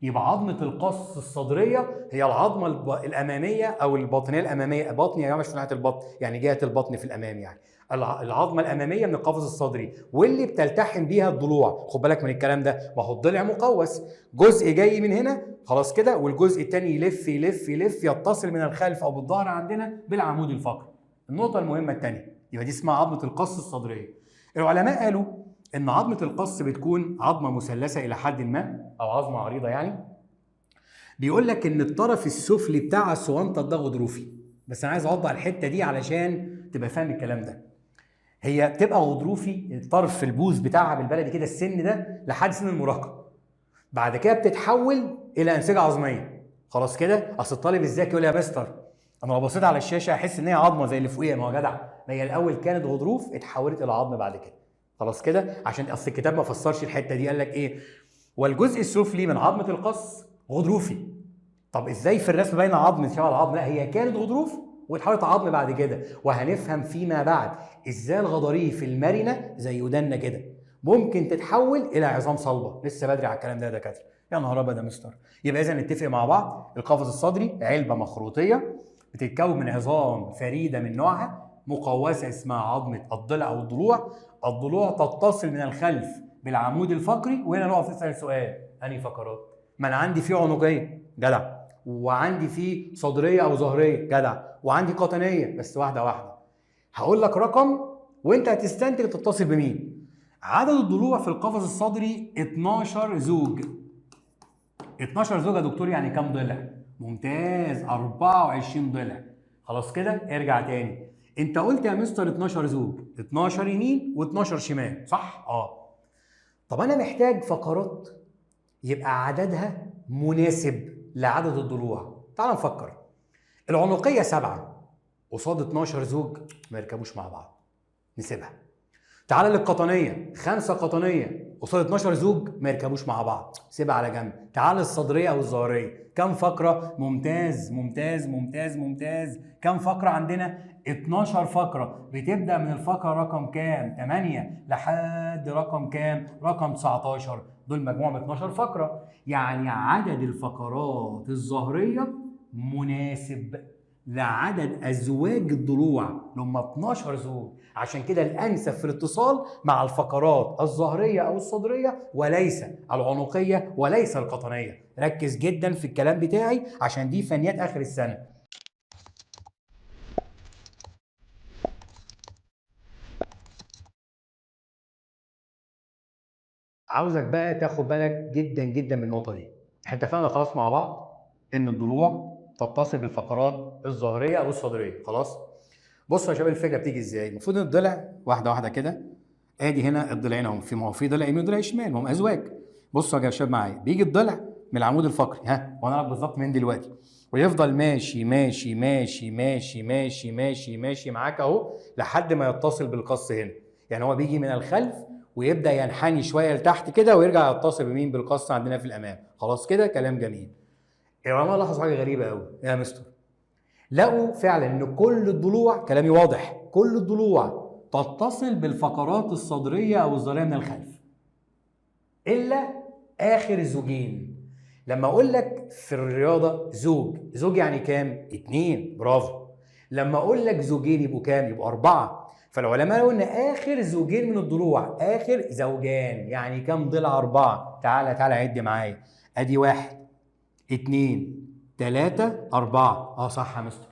يبقى عظمه القص الصدريه هي العظمه الاماميه او الباطنيه الاماميه. بطن يا جماعه مش في ناحيه البطن، يعني جهه البطن في الامام، يعني العظمه الاماميه من القفص الصدري، واللي بتلتحم بيها الضلوع. خد بالك من الكلام ده، ما هو الضلع مقوس، جزء جاي من هنا خلاص كده، والجزء الثاني يلف يلف يلف يتصل من الخلف او بالظهر عندنا بالعمود الفقري. النقطه المهمه الثانيه، يبقى دي اسمها عظمه القص الصدريه. العلماء قالوا ان عظمه القص بتكون عظمه مثلثه الى حد ما، او عظمه عريضه يعني. بيقول لك ان الطرف السفلي بتاع السوانطه ده غضروفي. بس انا عايز اوضح الحته دي علشان تبقى فاهم الكلام ده. هي بتبقى غضروفي الطرف البوز بتاعها بالبلدي كده، السن ده لحد سن المراهقه. بعد كده بتتحول الى انسجه عظميه. خلاص كده. اصل الطالب الذكي يقول يا مستر انا لو بصيت على الشاشه احس ان هي عظمه زي اللي فوقيها. ما هو جدع، ما هي الاول كانت غضروف اتحولت الى عظم بعد كده. خلاص كده. عشان اصل الكتاب ما فسرش الحته دي، قال لك ايه؟ والجزء السفلي من عظمه القص غضروفي. طب ازاي في الرسم باينه عظم شبه العظم؟ لا، هي كانت غضروف واتحولت عظم بعد كده. وهنفهم فيما بعد ازاي الغضاريف المرنه زي ودنا كده ممكن تتحول الى عظام صلبه. لسه بدري على الكلام ده يا دكاتره. يا نهار ابيض يا مستر. يبقى اذا نتفق مع بعض، القفص الصدري علبه مخروطيه بتتكون من عظام فريده من نوعها مقوسه اسمها عظمه الضلع او الضلوع. الضلوع تتصل من الخلف بالعمود الفقري. وهنا نقف نسال سؤال، انهي فقرات؟ ما انا عندي فيه عنقيه جدع، وعندي فيه صدريه او ظهريه جدع، وعندي قطنيه. بس واحده واحده. هقول لك رقم وانت هتستنتج تتصل بمين. عدد الضلوع في القفص الصدري 12 زوج. 12 زوج يا دكتور، يعني كام ضلع؟ ممتاز، 24 ضلع. خلاص كده. ارجع تاني. انت قلت يا مستر 12 زوج، 12 يمين و12 شمال، صح؟ طب انا محتاج فقرات يبقى عددها مناسب لعدد الضلوع. تعال نفكر. العنقية 7 قصاد 12 زوج ما يركبوش مع بعض، نسيبها. تعال للقطنية، 5 قطنية قصاد 12 زوج ما يركبوش مع بعض، سيبها على جنب. تعال للصدرية أو الظهرية، كم فقرة؟ ممتاز ممتاز ممتاز ممتاز. كم فقرة عندنا؟ 12 فقرة. بتبدأ من الفقرة رقم كام؟ 8 لحد رقم كام؟ رقم 19. دول مجموعة من 12 فقرة. يعني عدد الفقرات الظهرية مناسب لعدد أزواج الضلوع اللي هم 12 زوج. عشان كده الأنسب في الاتصال مع الفقرات الظهرية أو الصدرية، وليس العنقية وليس القطنية. ركز جدا في الكلام بتاعي عشان دي فنيات آخر السنة. عاوزك بقى تاخد بالك جدا جدا من النقطة دي. احنا اتفقنا خلاص مع بعض إن الضلوع تتصل بالفقرات الظهرية أو الصدرية. خلاص؟ بصوا يا شباب الفكرة بتيجي إزاي؟ المفروض إن الضلع واحدة واحدة كده. ادي هنا الضلعين اهم، ما هو في ضلع يمين وضلع شمال، ما هم ازواج. بصوا يا شباب معايا، بيجي الضلع من العمود الفقري، وانا لك بالظبط من دلوقتي، ويفضل ماشي ماشي ماشي ماشي ماشي ماشي ماشي معاك اهو لحد ما يتصل بالقص هنا. يعني هو بيجي من الخلف ويبدا ينحني شويه لتحت كده ويرجع يتصل بمين؟ بالقص عندنا في الامام. خلاص كده كلام جميل. العلماء لاحظوا حاجه غريبه قوي يا مستر، لقوا فعلا ان كل الضلوع، كلامي واضح، كل الضلوع تتصل بالفقرات الصدريه او الظهريه من الخلف الا اخر زوجين. لما اقول لك في الرياضه زوج يعني كام؟ 2، برافو. لما اقول لك زوجين يبقوا كام؟ يبقوا 4. فالعلماء قالوا ان اخر زوجين من الضلوع، اخر زوجان يعني كام ضلع؟ 4. تعالى عد معايا، ادي 1 2 3 4. صح يا مستر،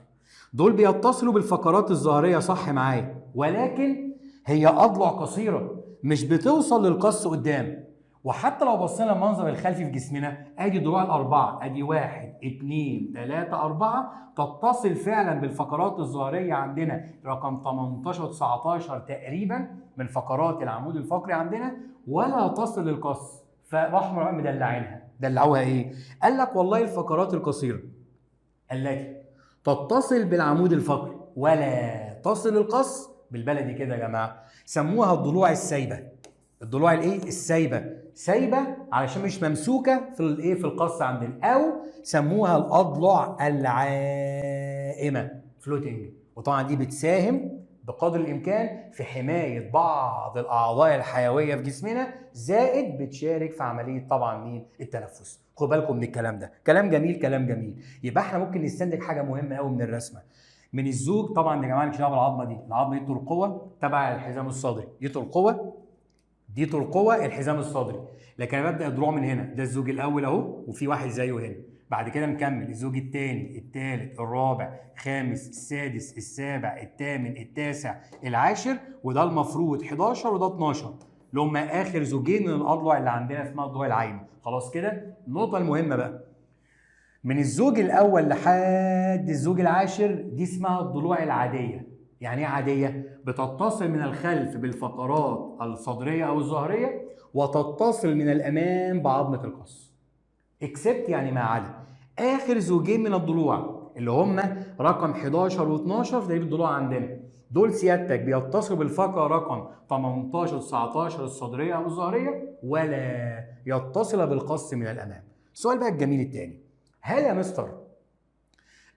دول بيتصلوا بالفقرات الظهريه، صح معايا، ولكن هي اضلع قصيره مش بتوصل للقص قدام. وحتى لو بصينا المنظر الخلفي في جسمنا، ادي ضلوع الاربعه، ادي 1 2 3 4 تتصل فعلا بالفقرات الظهريه عندنا رقم 18 19 تقريبا من فقرات العمود الفقري عندنا، ولا تصل للقص. فراحوا مدلعينها، دلعوها ايه؟ قال لك والله الفقرات القصيره التي تتصل بالعمود الفقري ولا تصل القص، بالبلدي كده يا جماعه سموها الضلوع السايبه. الضلوع الايه؟ السايبه. سايبه علشان مش ممسوكه في الايه؟ في القص عندنا. او سموها الاضلع العائمه، فلوتنج. وطبعا دي بتساهم بقدر الامكان في حمايه بعض الاعضاء الحيويه في جسمنا، زائد بتشارك في عمليه طبعا مين؟ التنفس. خدوا بالكم من الكلام ده، كلام جميل كلام جميل. يبقى احنا ممكن نستنتج حاجه مهمه قوي من الرسمه. من الزوج طبعا يا جماعه مش دعوه بالعظمه دي، العظمه دي ترقوه تبع الحزام الصدري، دي ترقوه، دي ترقوه الحزام الصدري. لكن انا ببدا الضلوع من هنا، ده الزوج الاول اهو، وفي واحد زيه هنا. بعد كده نكمل الزوج الثاني، الثالث، الرابع، الخامس، السادس، السابع، الثامن، التاسع، العاشر، وده المفروض 11 وده 12 اللي هم اخر زوجين من الاضلع اللي عندنا اسمها الضلوع العايمه. خلاص كده. النقطه المهمه بقى، من الزوج الاول لحد الزوج العاشر دي اسمها الضلوع العاديه. يعني ايه عاديه؟ بتتصل من الخلف بالفقرات الصدريه او الظهريه، وتتصل من الامام بعظمه القص. اكسبت يعني ما عدا اخر زوجين من الضلوع اللي هم رقم 11 و12 في ترتيب الضلوع عندنا. دول سيادتك بيتصلوا بالفقره رقم 18 19 الصدريه او الظهريه، ولا يتصل بالقص من الامام. السؤال بقى الجميل الثاني، هل يا مستر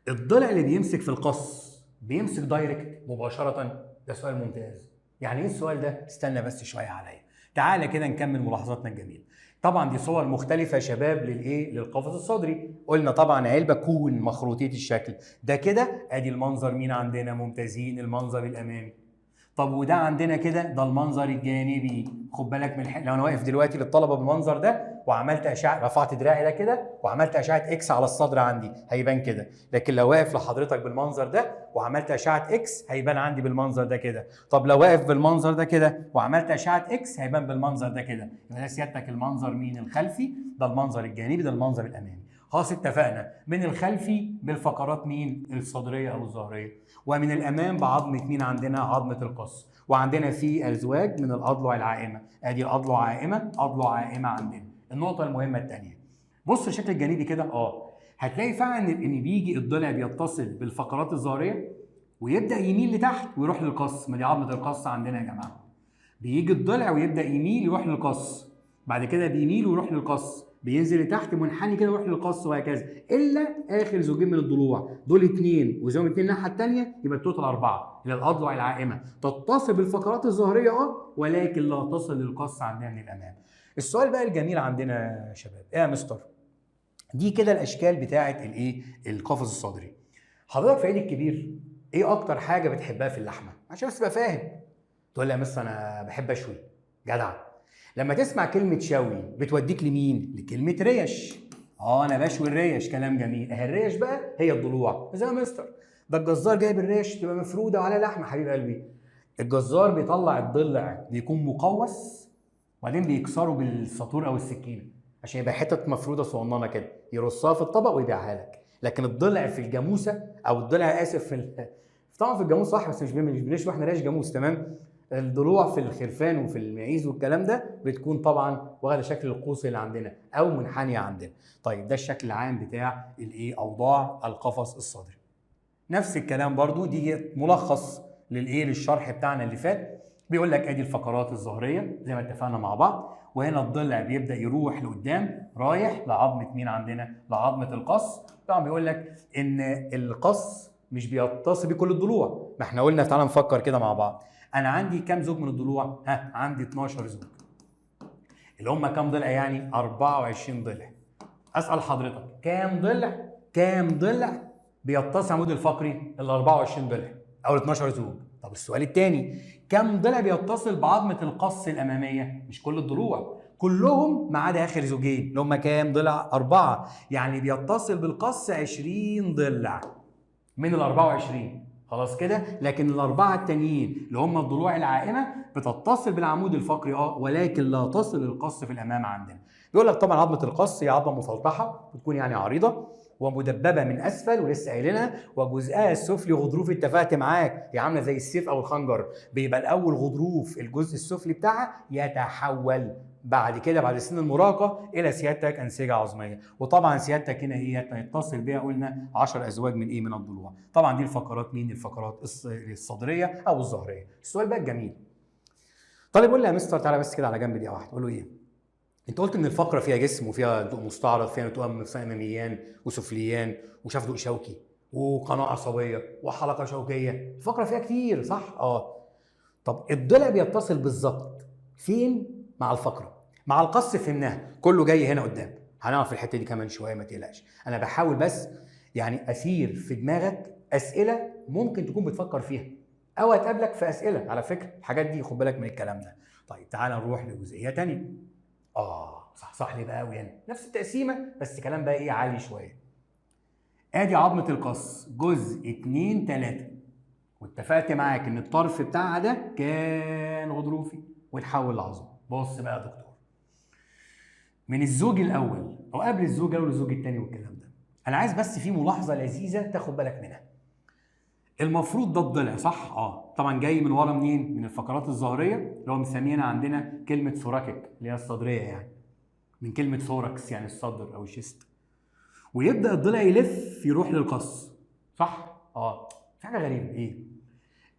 الضلع اللي بيمسك في القص بيمسك دايركت مباشرة؟ ده سؤال ممتاز. يعني ايه السؤال ده؟ استنى بس شوية عليا. تعالى كده نكمل ملاحظاتنا الجميلة. طبعا دي صور مختلفة يا شباب للايه؟ للقفص الصدري. قلنا طبعا علبة كون مخروطية الشكل. ده كده ادي المنظر مين عندنا؟ ممتازين، المنظر الامامي. طب وده عندنا كده ده المنظر الجانبي. خد بالك من لو انا واقف دلوقتي للطلبه بالمنظر ده وعملت اشعه، رفعت دراعي ده كده وعملت اشعه اكس على الصدر عندي هيبان كده. لكن لو واقف لحضرتك بالمنظر ده وعملت اشعه اكس هيبان عندي بالمنظر ده كده. طب لو واقف بالمنظر ده كده وعملت اشعه اكس هيبان بالمنظر ده كده. يبقى ده سيادتك المنظر مين؟ الخلفي. ده المنظر الجانبي، ده المنظر الامامي. خلاص اتفقنا. من الخلفي بالفقرات مين؟ الصدريه او الظهريه، ومن الامام بعظمه مين عندنا؟ عظمه القص. وعندنا في ازواج من الاضلع العائمه، ادي اضلع عائمه، اضلع عائمه عندنا. النقطه المهمه الثانيه، بص الشكل الجانبي كده، هتلاقي فعلا ان بيجي الضلع بيتصل بالفقرات الظهريه ويبدا يميل لتحت ويروح للقص. ما دي عظمه القص عندنا يا جماعه. بيجي الضلع ويبدا يميل يروح للقص، بعد كده بيميل ويروح للقص، بينزل لتحت منحني كده ويروح للقص، وهكذا. الا اخر زوجين من الضلوع دول 2 وزيهم 2 الناحيه الثانيه، يبقى التوتال 4 اللي الاضلع العائمه تتصل بالفقرات الظهريه ولكن لا تصل للقص عندنا من الامام. السؤال بقى الجميل عندنا يا شباب، ايه يا مستر؟ دي كده الاشكال بتاعه الايه؟ القفص الصدري. حضرتك في عيد الكبير ايه اكتر حاجه بتحبها في اللحمه؟ عشان بس تبقى فاهم. تقول لي يا مستر انا بحب اشوي. جدع. لما تسمع كلمة شوي بتوديك لمين؟ لكلمة ريش. انا بشوي الريش، كلام جميل. اهي الريش بقى هي الضلوع. زي ما مستر ده الجزار جايب الريش تبقى مفرودة على لحمة. حبيب قلبي، الجزار بيطلع الضلع بيكون مقوس وبعدين بيكسره بالساطور او السكينة عشان يبقى حتة مفرودة صغننة كده، يرصها في الطبق ويبيعها لك. لكن الضلع في الجاموسة او الضلع اسف طبعا في الجاموس صح، بس مش بنشوي احنا ريش جاموس، تمام؟ الضلوع في الخرفان وفي المعيز والكلام ده بتكون طبعا واخده شكل القوس اللي عندنا او منحنيه عندنا. طيب ده الشكل العام بتاع الايه اوضاع القفص الصدري. نفس الكلام برضو دي ملخص للشرح بتاعنا اللي فات. بيقول لك ادي الفقرات الظهريه زي ما اتفقنا مع بعض، وهنا الضلع بيبدا يروح لقدام رايح لعظمه مين عندنا؟ لعظمه القص. طبعا بيقول لك ان القص مش بيتصل بكل الضلوع، ما احنا قلنا تعالى نفكر كده مع بعض. انا عندي كام زوج من الضلوع؟ عندي 12 زوج، اللي هم كام ضلع يعني؟ 24 ضلع. اسال حضرتك كام ضلع بيتصل العمود الفقري؟ ال 24 ضلع او ال 12 زوج. طب السؤال الثاني، كم ضلع بيتصل بعظمه القص الاماميه؟ مش كل الضلوع، كلهم ما عدا اخر زوجين اللي هم كام ضلع؟ 4. يعني بيتصل بالقص 20 ضلع من ال 24. خلاص كده. لكن الاربعه التانيين اللي هم الضلوع العائمه بتتصل بالعمود الفقري ولكن لا تصل القص في الامام عندنا. بيقول لك طبعا عظمه القص هي عظمه مفلطحه، بتكون يعني عريضه ومدببه من اسفل، ولسه قايلينها، وجزءها السفلي غضروف. اتفقت معاك، هي عامله زي السيف او الخنجر، بيبقى الاول غضروف الجزء السفلي بتاعها، يتحول بعد كده بعد سن المراهقه الى سيادتك انسجه عظميه. وطبعا سيادتك هنا هي يتصل بيها قلنا 10 ازواج من من الضلوع. طبعا دي الفقرات مين؟ الفقرات الصدريه او الظهريه. السؤال بقى الجميل، طالب يقول لي يا مستر تعالى بس كده على جنب دقيقه واحده. اقول له ايه؟ انت قلت ان الفقره فيها جسم وفيها ضوء مستعرض، فيها نتوء اماميان وسفليان وشفدق شوكي وقناه عصبيه وحلقه شوكيه. الفقره فيها كتير صح؟ طب الضلع بيتصل بالظبط فين مع الفقره؟ مع القص فهمناها، كله جاي هنا قدام، هنعرف الحته دي كمان شويه ما تقلقش. انا بحاول بس يعني اثير في دماغك اسئله ممكن تكون بتفكر فيها او هتقابلك في اسئله على فكره الحاجات دي، خد بالك من الكلام ده. طيب تعالى نروح لجزئيه ثانيه. صح لي بقى قوي هنا نفس التقسيمه بس كلام بقى عالي شويه. ادي عظمه القص جزء 2 3، واتفقت معاك ان الطرف بتاعها ده كان غضروفي وتحول لعظم. بص بقى يا دكتور، من الزوج الاول او قبل الزوج الاول والزوج الثاني والكلام ده، انا عايز بس في ملاحظه لذيذه تاخد بالك منها. المفروض ده الضلع صح؟ طبعا جاي من ورا منين؟ من الفقرات الظهريه اللي هو مسمينا عندنا كلمه ثوراكيك اللي هي الصدريه، يعني من كلمه ثوركس يعني الصدر او الشيست. ويبدا الضلع يلف يروح للقص صح؟ في حاجه غريبه. ايه؟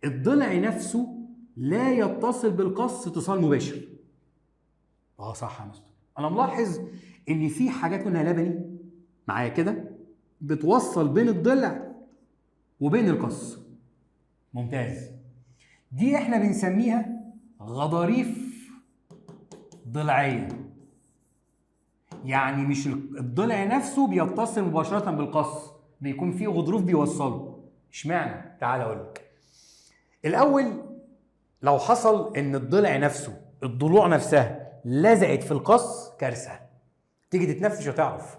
الضلع نفسه لا يتصل بالقص اتصال مباشر. صح يا مستر. انا ملاحظ ان في حاجات لونها لبني معايا كده بتوصل بين الضلع وبين القص. ممتاز. دي احنا بنسميها غضاريف ضلعيه، يعني مش الضلع نفسه بيتصل مباشره بالقص، بيكون فيه غضروف بيوصله. اشمعنى؟ تعال اقول لك. الاول لو حصل ان الضلع نفسه الضلوع نفسها لزقت في القص، كارثه. تيجي تتنفس وتعرف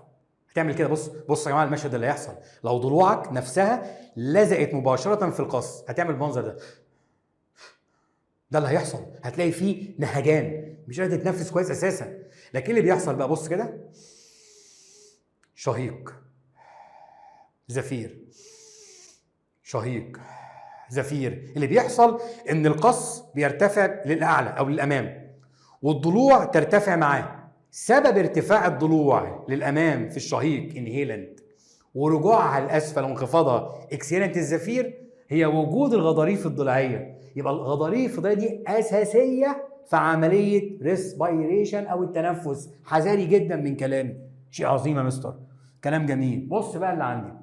هتعمل كده. بص يا جماعه المشهد اللي هيحصل لو ضلوعك نفسها لزقت مباشره في القص، هتعمل المنظر ده اللي هيحصل. هتلاقي فيه نهجان، مش قادر تتنفس كويس اساسا. لكن اللي بيحصل بقى بص كده، شهيق زفير، شهيق زفير. اللي بيحصل ان القص بيرتفع للاعلى او للامام والضلوع ترتفع معاه. سبب ارتفاع الضلوع للامام في الشهيق انهيلنت ورجوعها لاسفل وانخفاضها اكسيلنت الزفير هي وجود الغضاريف الضلعيه. يبقى الغضاريف الضلعيه دي اساسيه في عمليه ريسبيريشن او التنفس. حذاري جدا من كلامي. شيء عظيم يا مستر، كلام جميل. بص بقى اللي عندي،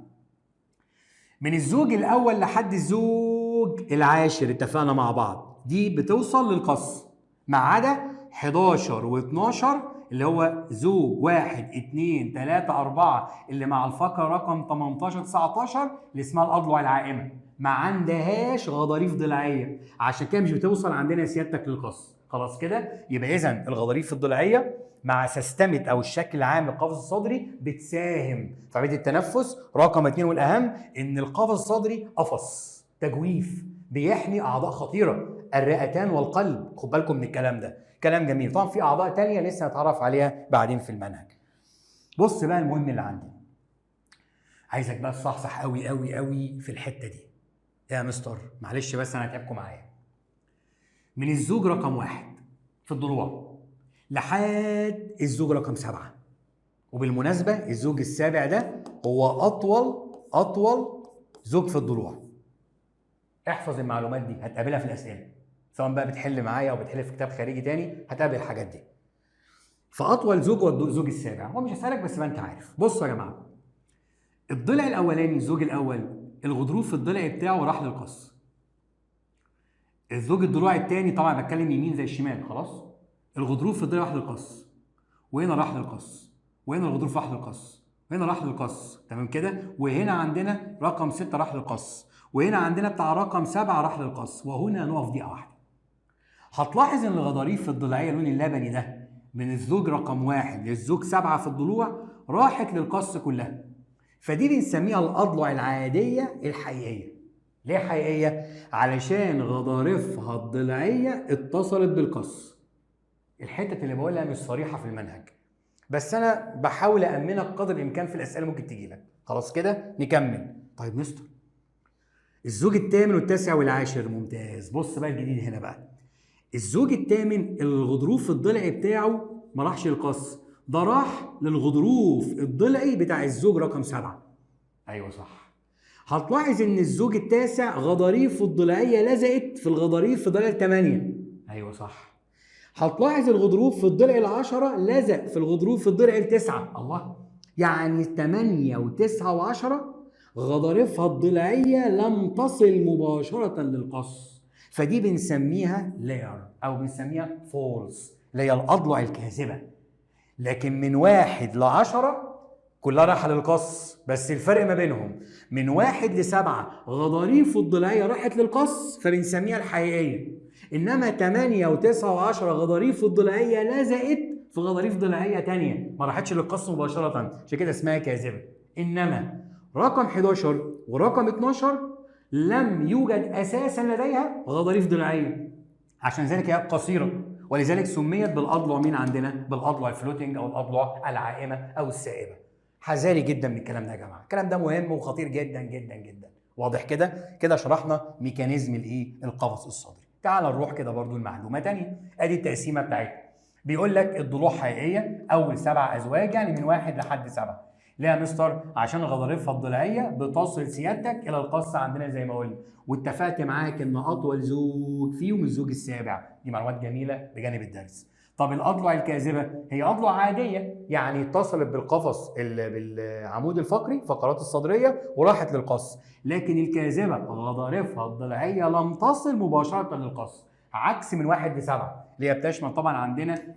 من الزوج الاول لحد الزوج العاشر اتفقنا مع بعض دي بتوصل للقص، ما عدا 11 و12 اللي هو زوج 1 2 3 4 اللي مع الفقره رقم 18 19 اللي اسمها الاضلع العائمه، ما عندهاش غضاريف ضلعيه، عشان كده مش بتوصل عندنا سيادتك للقص. خلاص كده. يبقى اذا الغضاريف الضلعيه مع سيستمة او الشكل العام للقفص الصدري بتساهم في عمليه التنفس. رقم 2 والاهم ان القفص الصدري قفص تجويف بيحمي اعضاء خطيره، الرئتان والقلب. خد بالكم من الكلام ده، كلام جميل. طبعا في اعضاء تانية لسه هنتعرف عليها بعدين في المنهج. بص بقى المهم اللي عندي، عايزك بقى تصحصح قوي قوي قوي في الحته دي. يا مستر معلش بس انا هتعبكم معايا. من الزوج رقم 1 في الضلوع لحد الزوج رقم 7. وبالمناسبة الزوج السابع ده هو أطول زوج في الضلوع. احفظ المعلومات دي، هتقابلها في الأسئلة، سواء بقى بتحل معايا أو بتحل في كتاب خارجي تاني، هتقابل الحاجات دي. فأطول زوج هو الزوج السابع، هو مش هسألك بس ما أنت عارف. بصوا يا جماعة، الضلع الأولاني الزوج الأول الغضروف في الضلع بتاعه راح للقص. الزوج الضلوع الثاني طبعا بتكلم يمين زي الشمال، خلاص؟ الغضروف في الضلع راح للقص، وهنا راح للقص، وهنا الغضروف راح للقص، وهنا راح للقص، تمام كده؟ وهنا عندنا رقم 6 راح للقص، وهنا عندنا بتاع رقم 7 راح للقص، وهنا نقف دقيقة واحدة. هتلاحظ ان الغضاريف في الضلعية اللون اللبني ده من الزوج رقم 1 للزوج 7 في الضلوع راحت للقص كلها. فدي بنسميها الأضلع العادية الحقيقية. ليه حقيقية؟ علشان غضاريفها الضلعية اتصلت بالقص. الحتة اللي بقولها مش صريحة في المنهج، بس أنا بحاول أأمنك قدر الإمكان في الأسئلة ممكن تجيلك. خلاص كده نكمل. طيب مستر، الزوج الثامن والتاسع والعاشر، ممتاز. بص بقى الجديد هنا بقى، الزوج الثامن الغضروف الضلعي بتاعه ما راحش للقص، ده راح للغضروف الضلعي بتاع الزوج رقم 7. ايوه صح. هتلاحظ ان الزوج التاسع غضاريفه الضلعيه لزقت في الغضاريف في ضلع 8. ايوه صح. هتلاحظ الغضروف في الضلع ال10 لزق في الغضروف في الضلع ال9. الله، يعني 8 و9 و10 غضاريفها الضلعيه لم تصل مباشره للقص، فدي بنسميها لاير او بنسميها فولز، اللي هي الاضلع الكاذبه. لكن من 1 ل10 كلها راحة للقص، بس الفرق ما بينهم من 1 ل7 غضاريفه الضلعية راحت للقص فبنسميها الحقيقية، إنما 8 و9 و10 غضاريفه الضلعية لزقت في غضاريف ضلعية تانية ما راحتش للقص مباشرة، عشان كده اسمها كاذبة. إنما رقم 11 ورقم 12 لم يوجد أساسا لديها غضاريف ضلعية، عشان ذلك هي قصيرة، ولذلك سميت بالأضلع مين عندنا؟ بالأضلع الفلوتنج أو الأضلع العائمة أو السائبة. حذاري جدا من الكلام ده يا جماعة، الكلام ده مهم وخطير جدا جدا جدا. واضح كده؟ كده شرحنا ميكانيزم القفص الصدري. تعال نروح كده برضو المعلومة تانية. ادي التقسيمة بتاعتها. بيقول لك الضلوع حقيقية أول 7 أزواج، يعني من 1 لحد 7. ليه يا مستر؟ عشان غضاريفها الضلعية بتصل سيادتك إلى القص عندنا زي ما قلنا، واتفقت معاك إن أطول زوج فيهم الزوج السابع. دي معلومات جميلة بجانب الدرس. طب الأضلع الكاذبة هي أضلع عادية، يعني اتصلت بالقفص بالعمود الفقري فقرات الصدرية وراحت للقص، لكن الكاذبة غضاريفها الضلعية لم تصل مباشرة للقص، عكس من 1 ل7 اللي هي بتشمل طبعا عندنا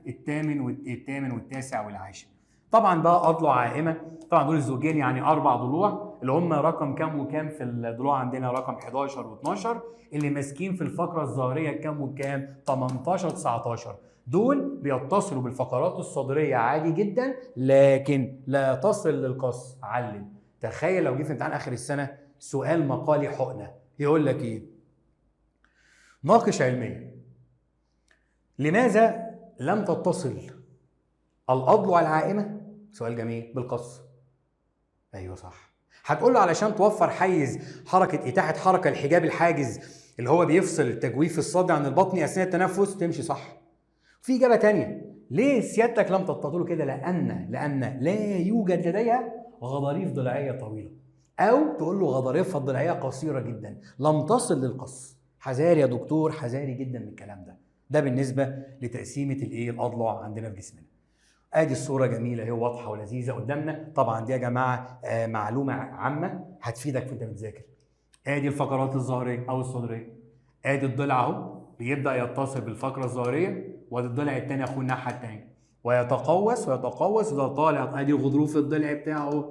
الثامن والتاسع والعاشر. طبعا بقى أضلع عائمة، طبعا دول الزوجين يعني 4 ضلوع اللي هم رقم كام وكام في الضلوع عندنا؟ رقم 11 و12 اللي ماسكين في الفقرة الظهرية كام وكام؟ 18 19. دول بيتصلوا بالفقرات الصدرية عادي جدا، لكن لا تصل للقص. علم. تخيل لو جه في امتحان آخر السنة سؤال مقالي حقنة، يقول لك إيه؟ ناقش علميا لماذا لم تتصل الأضلع العائمة، سؤال جميل، بالقص؟ أيوه صح. هتقول له علشان توفر حيز حركة إتاحة حركة الحجاب الحاجز اللي هو بيفصل تجويف الصدر عن البطن أثناء التنفس، تمشي صح. في إجابة تانية، ليه سيادتك لم تتصل كده؟ لأن لا يوجد لديها غضاريف ضلعية طويلة، أو تقول له غضاريفها الضلعية قصيرة جدا لم تصل للقص. حذاري يا دكتور، حذاري جدا من الكلام ده. ده بالنسبة لتقسيمة الأضلاع عندنا في جسمنا. ادي الصوره جميله اهي واضحه ولذيذه قدامنا. طبعا دي يا جماعه معلومه عامه هتفيدك وانت بتذاكر. ادي الفقرات الظهريه او الصدريه، ادي الضلع اهو بيبدا يتصل بالفقره الظهريه، وادي الضلع الثاني اخو الناحيه الثانيه ويتقوس وده طالع. ادي غضروف الضلع بتاعه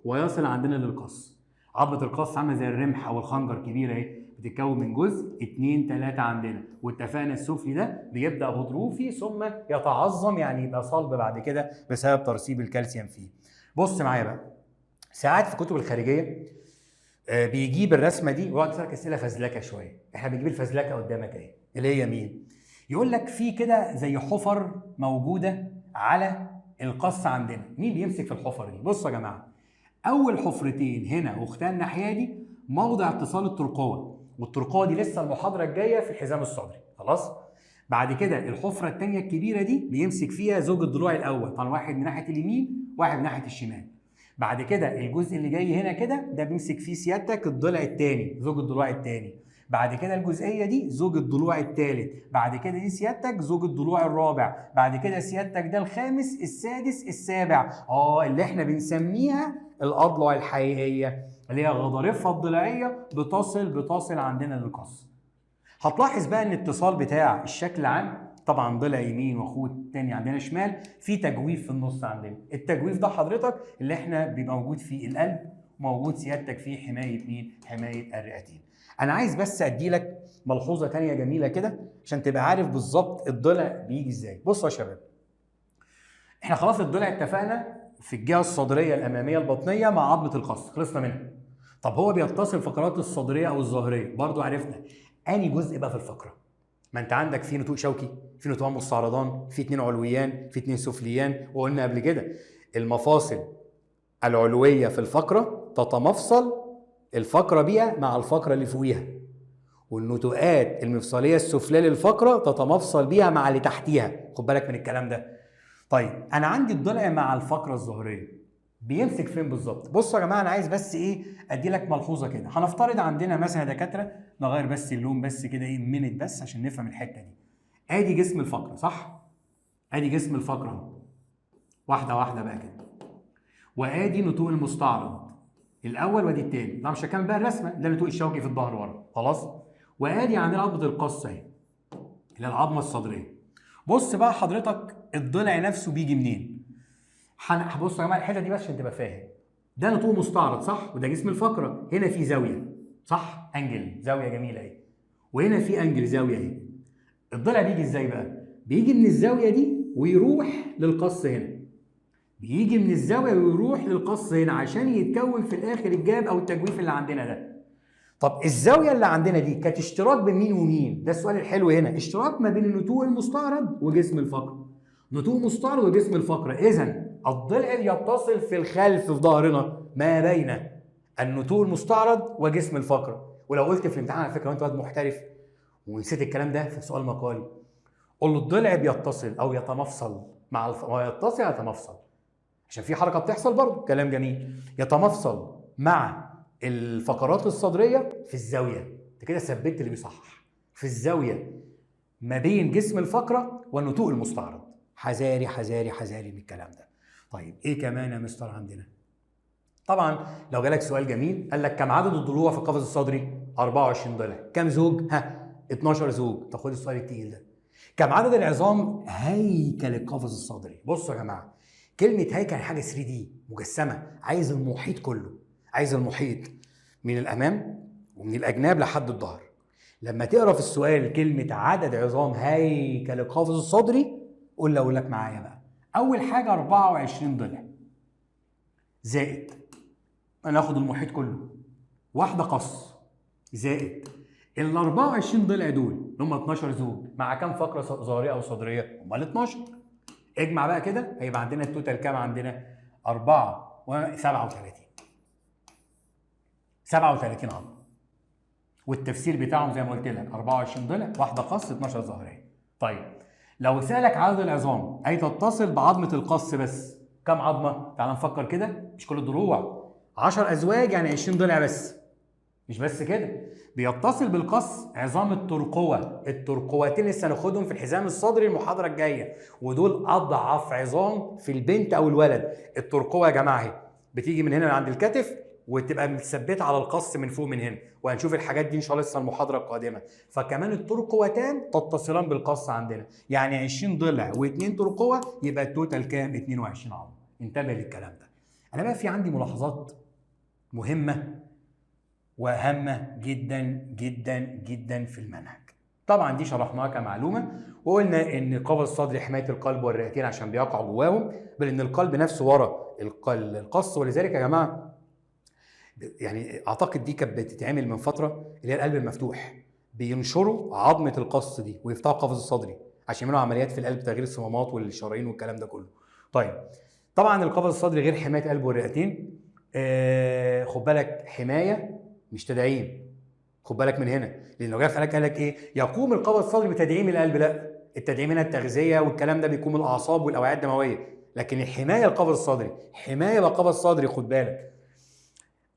ويصل عندنا للقص. عضله القص عامله زي الرمح او الخنجر كبيره اهي، بتتكون من جزء 2 3 عندنا، واتفقنا السفلي ده بيبدا غضروفي ثم يتعظم، يعني يبقى صلب بعد كده بسبب ترسيب الكالسيوم فيه. بص معايا بقى، ساعات في الكتب الخارجيه بيجيب الرسمه دي ويقعد يسالك اسئله فزلكه شويه. احنا بنجيب الفزلكه قدامك اهي اللي هي مين؟ يقول لك في كده زي حفر موجوده على القص عندنا، مين بيمسك في الحفر دي؟ بصوا يا جماعه، اول حفرتين هنا واختها الناحيه دي موضع اتصال الترقوه، والترقوه دي لسه المحاضره الجايه في الحزام الصدري. خلاص؟ بعد كده الحفره الثانيه الكبيره دي بيمسك فيها زوج الضلوع الاول، طبعا واحد من ناحيه اليمين واحد من ناحيه الشمال. بعد كده الجزء اللي جاي هنا كده ده بيمسك فيه سيادتك الضلع الثاني، زوج الضلوع الثاني. بعد كده الجزئيه دي زوج الضلوع الثالث، بعد كده دي سيادتك زوج الضلوع الرابع، بعد كده سيادتك ده الخامس السادس السابع، اللي احنا بنسميها الاضلع الحقيقيه اللي هي غضاريفها الضلعيه بتصل عندنا للقص. هتلاحظ بقى ان الاتصال بتاع الشكل العام طبعا ضلع يمين واخوه التاني عندنا شمال، في تجويف في النص عندنا. التجويف ده حضرتك اللي احنا بيبقى موجود فيه القلب، وموجود سيادتك فيه حمايه مين؟ حمايه الرئتين. انا عايز بس ادي لك ملحوظه ثانيه جميله كده عشان تبقى عارف بالظبط الضلع بيجي ازاي. بصوا يا شباب، احنا خلاص الضلع اتفقنا في الجهه الصدريه الاماميه البطنيه مع عظمه القص، خلصنا منها. طب هو بيتصل فقرات الصدريه او الظهريه، برضو عرفنا اني جزء بقى في الفقره. ما انت عندك في نتوء شوكي، في نتوءان مستعرضان، في 2 علويان، في 2 سفليان، وقلنا قبل كده المفاصل العلويه في الفقره تتمفصل الفقره بيها مع الفقره اللي فوقيها، والنتوءات المفصليه السفليه للفقره تتمفصل بيها مع اللي تحتيها. خد بالك من الكلام ده. طيب انا عندي الضلع مع الفقره الظهريه بيمسك فين بالظبط؟ بصوا يا جماعه، انا عايز بس ادي لك ملحوظه كده. هنفترض عندنا مثلا يا دكاتره، نغير بس اللون بس كده منت بس عشان نفهم الحته دي. ادي جسم الفقره صح؟ ادي جسم الفقره اهو، واحده واحده بقى كده. وادي نتوء المستعرض الاول وادي الثاني، طبعا مش هكمل بقى الرسمه، ده النتوء الشوكي في الظهر ورا خلاص. وادي عندنا عظمه القص اهي اللي هي العظمه الصدريه. بص بقى حضرتك الضلع نفسه بيجي منين؟ بصوا يا جماعه الحته دي بس عشان تبقى فاهم. ده نتوء مستعرض صح؟ وده جسم الفقره، هنا في زاويه صح؟ انجل، زاويه جميله اهي. وهنا في انجل، زاويه اهي. الضلع بيجي ازاي بقى؟ بيجي من الزاويه دي ويروح للقص هنا. بيجي من الزاويه ويروح للقص هنا عشان يتكون في الاخر الجاب او التجويف اللي عندنا ده. طب الزاويه اللي عندنا دي كانت اشتراك بين مين ومين؟ ده السؤال الحلو هنا. اشتراك ما بين النتوء المستعرض وجسم الفقره. نتوء مستعرض وجسم الفقره، اذا الضلع يتصل في الخلف في ظهرنا ما بين النتوء المستعرض وجسم الفقره. ولو قلت في الامتحان على فكره وانت واد محترف ونسيت الكلام ده في سؤال مقالي، قول له الضلع بيتصل او يتمفصل مع يتصل يتمفصل، عشان في حركه بتحصل برضه. كلام جميل. يتمفصل مع الفقرات الصدريه في الزاويه. انت كده ثبت اللي بيصحح، في الزاويه ما بين جسم الفقره والنتوء المستعرض. حذاري حذاري حذاري من الكلام ده. طيب ايه كمان يا مستر عندنا؟ طبعا لو جالك سؤال جميل قال لك كم عدد الضلوع في القفص الصدري؟ 24 ضلع. كم زوج؟ 12 زوج. طب خد السؤال التقيل ده. كم عدد العظام هيكل القفص الصدري؟ بصوا يا جماعه، كلمه هيكل حاجه 3 دي مجسمه، عايز المحيط كله، عايز المحيط من الامام ومن الاجناب لحد الظهر. لما تقرا في السؤال كلمه عدد عظام هيكل القفص الصدري، قول لك معايا بقى. اول حاجه 24 ضلع زائد، انا اخد المحيط كله، واحده قص، زائد ال 24 ضلع دول اللي هم 12 زوج مع كام فقره ظهريه او صدريه؟ هم ال 12. اجمع بقى كده هيبقى عندنا التوتال كام؟ عندنا 4 و 37 عظمه. والتفسير بتاعهم زي ما قلت لك 24 ضلع، واحده قص، 12 ظهريه. طيب لو سالك عدد العظام اي تتصل بعظمه القص بس، كم عظمه؟ تعال نفكر كده، مش كل الضلوع 10 ازواج يعني 20 ضلع بس. مش بس كده، بيتصل بالقص عظام الترقوه، الترقوتين لسه هناخدهم في الحزام الصدري المحاضره الجايه، ودول اضعف عظام في البنت او الولد. الترقوه يا جماعه اهي بتيجي من هنا من عند الكتف وتبقى مثبته على القص من فوق من هنا، وهنشوف الحاجات دي ان شاء الله لسه المحاضره القادمه. فكمان الترقوتان تتصلان بالقص عندنا، يعني 20 ضلع و2 ترقوه يبقى التوتال كام؟ 22 عظمه. انتبه للكلام ده. انا بقى في عندي ملاحظات مهمه وهامه جدا جدا جدا في المنهج. طبعا دي شرحناها كمعلومه، وقلنا ان قفص الصدر حمايه القلب والرئتين عشان بيقعوا جواهم، بل ان القلب نفسه ورا القص. ولذلك يا جماعه يعني اعتقد دي كانت بتتعمل من فتره، اللي هي القلب المفتوح، بينشروا عظمه القص دي ويفتحوا القفص الصدري عشان يعملوا عمليات في القلب، تغيير الصمامات والشرايين والكلام ده كله. طيب طبعا القفص الصدري غير حمايه القلب والرئتين، خد بالك حمايه مش تدعيم. خد بالك من هنا، لان لو جه في قال لك ايه؟ يقوم القفص الصدري بتدعيم القلب، لا، التدعيم هنا التغذيه والكلام ده بيكون من الاعصاب والاوعيه الدمويه، لكن الحمايه القفص الصدري، حمايه بالقفص الصدري خد بالك.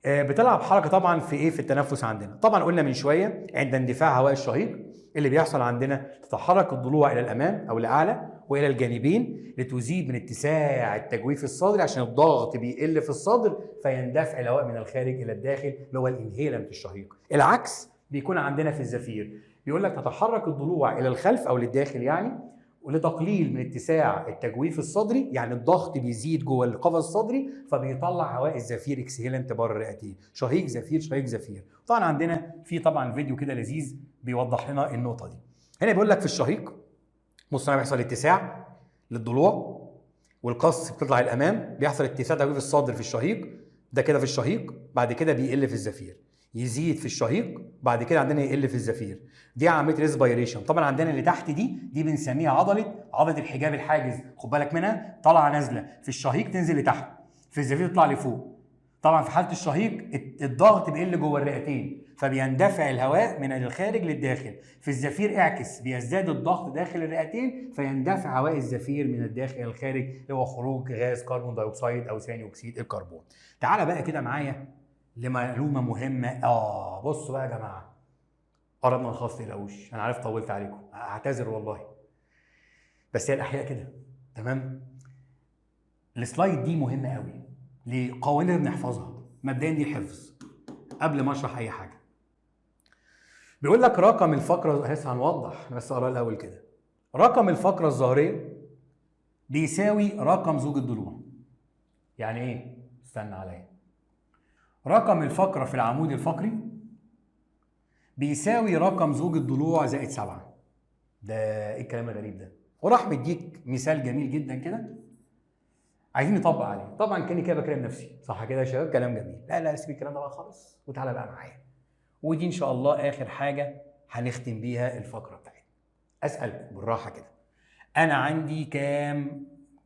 بتلعب حركه طبعا في ايه؟ في التنفس عندنا. طبعا قلنا من شويه عند اندفاع هواء الشهيق اللي بيحصل عندنا تتحرك الضلوع الى الامام او لاعلى والى الجانبين لتزيد من اتساع التجويف الصدري عشان الضغط بيقل في الصدر فيندفع الهواء من الخارج الى الداخل اللي هو الانهيلنت الشهيق. العكس بيكون عندنا في الزفير، بيقول لك تتحرك الضلوع الى الخلف او للداخل يعني، ولتقليل من اتساع التجويف الصدري، يعني الضغط بيزيد جوه القفص الصدري فبيطلع هواء الزفير اكسهيلنت بره الرئتين، شهيق زفير شهيق زفير. طبعا عندنا في طبعا فيديو كده لذيذ بيوضح لنا النقطه دي. هنا بيقول لك في الشهيق بص هنا بيحصل اتساع للضلوع والقص بتطلع الامام، بيحصل اتساع تجويف الصدر في الشهيق، ده كده في الشهيق، بعد كده بيقل في الزفير، يزيد في الشهيق، بعد كده عندنا يقل في الزفير. دي عمليه ريسبيريشن. طبعا عندنا اللي تحت دي بنسميها عضله الحجاب الحاجز، خد بالك منها، طالعه نازله في الشهيق تنزل لتحت، في الزفير تطلع لفوق. طبعا في حاله الشهيق الضغط بيقل جوه الرئتين فبيندفع الهواء من الخارج للداخل، في الزفير اعكس، بيزداد الضغط داخل الرئتين فيندفع هواء الزفير من الداخل الى الخارج اللي هو خروج غاز كربون دايوكسيد او ثاني اكسيد الكربون. تعال بقى كده معايا لمعلومه مهمه. بصوا بقى يا جماعه، قربنا نخلص تقلقوش، انا عارف طولت عليكم، اعتذر والله، بس هي الاحياء كده تمام. السلايد دي مهمه قوي لقوانين بنحفظها. مبدئيا دي حفظ قبل ما اشرح اي حاجه. بيقول لك رقم الفقره، لسه هنوضح بس اقرا الاول كده. رقم الفقره الظهريه بيساوي رقم زوج الضلوع. يعني ايه؟ استنى عليا. رقم الفقره في العمود الفقري بيساوي رقم زوج الضلوع زائد 7. ده ايه الكلام الغريب ده؟ وراح مديك مثال جميل جدا كده عايزين نطبق عليه. طبعا كاني كده بكلم نفسي، صح كده يا شباب؟ كلام جميل. لا سيب الكلام ده بقى خالص وتعالى بقى معايا. ودي ان شاء الله اخر حاجه هنختم بيها الفقره بتاعتنا. اسالكم بالراحه كده، انا عندي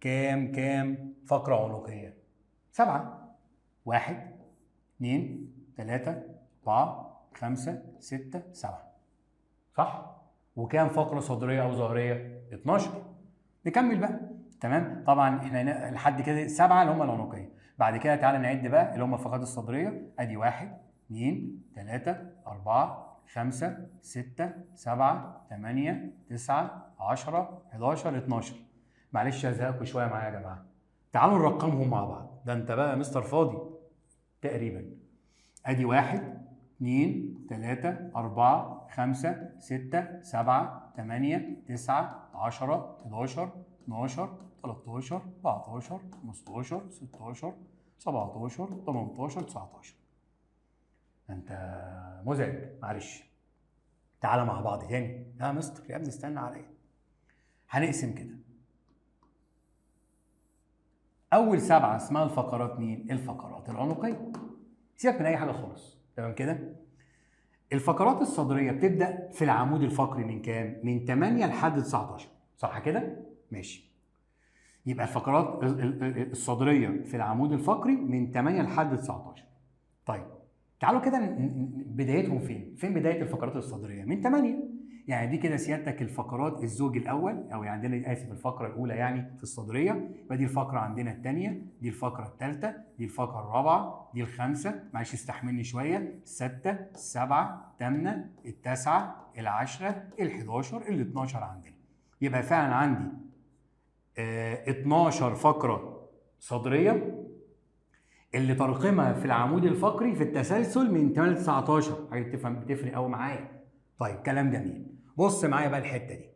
كام فقره عنقيه؟ 7. 1 2 3 4 5 6 7، صح؟ وكام فقره صدريه او ظهريه؟ 12. نكمل بقى. تمام. طبعا احنا لحد كده 7 اللي هم العنقيه. بعد كده تعالى نعد بقى اللي هم الفقرات الصدريه. ادي 1 2 3 4 5 6 7 8 9 10 11 12. معلش هزهقكم شويه معايا يا جماعه. تعالوا نرقمهم مع بعض. ده انت بقى مستر فاضي تقريبا. ادي 1 2 3 4 5 6 7 8 9 10 11 12 13 14 15 16 17 18 19. انت مزعج، معلش. تعالى مع بعض تاني. يا مستر يا ابني استنى عليا. هنقسم كده. اول 7 اسمها الفقرات مين؟ الفقرات العنقيه. سيبك من اي حاجه خالص، تمام كده؟ الفقرات الصدريه بتبدا في العمود الفقري من كام؟ من 8 لحد 19، صح كده؟ ماشي. يبقى الفقرات الصدريه في العمود الفقري من 8 لحد 19. طيب تعالوا كده بدايتهم فين؟ فين بدايه الفقرات الصدريه؟ من 8. يعني دي كده سيادتك الفقرات الزوج الاول، او عندنا اسف الفقره الاولى يعني في الصدريه. يبقى دي الفقره عندنا الثانيه، دي الفقره الثالثه، دي الفقره الرابعه، دي الخامسه، معلش استحملني شويه، السادسه، السابعه، الثامنه، التاسعه، العاشره، ال11، ال12 عندنا. يبقى فعلا عندي 12 فقره صدريه اللي ترقمها في العمود الفقري في التسلسل من 8 ل 19. حاجه تفهم بتفرق قوي معايا. طيب كلام جميل. بص معايا بقى الحته دي.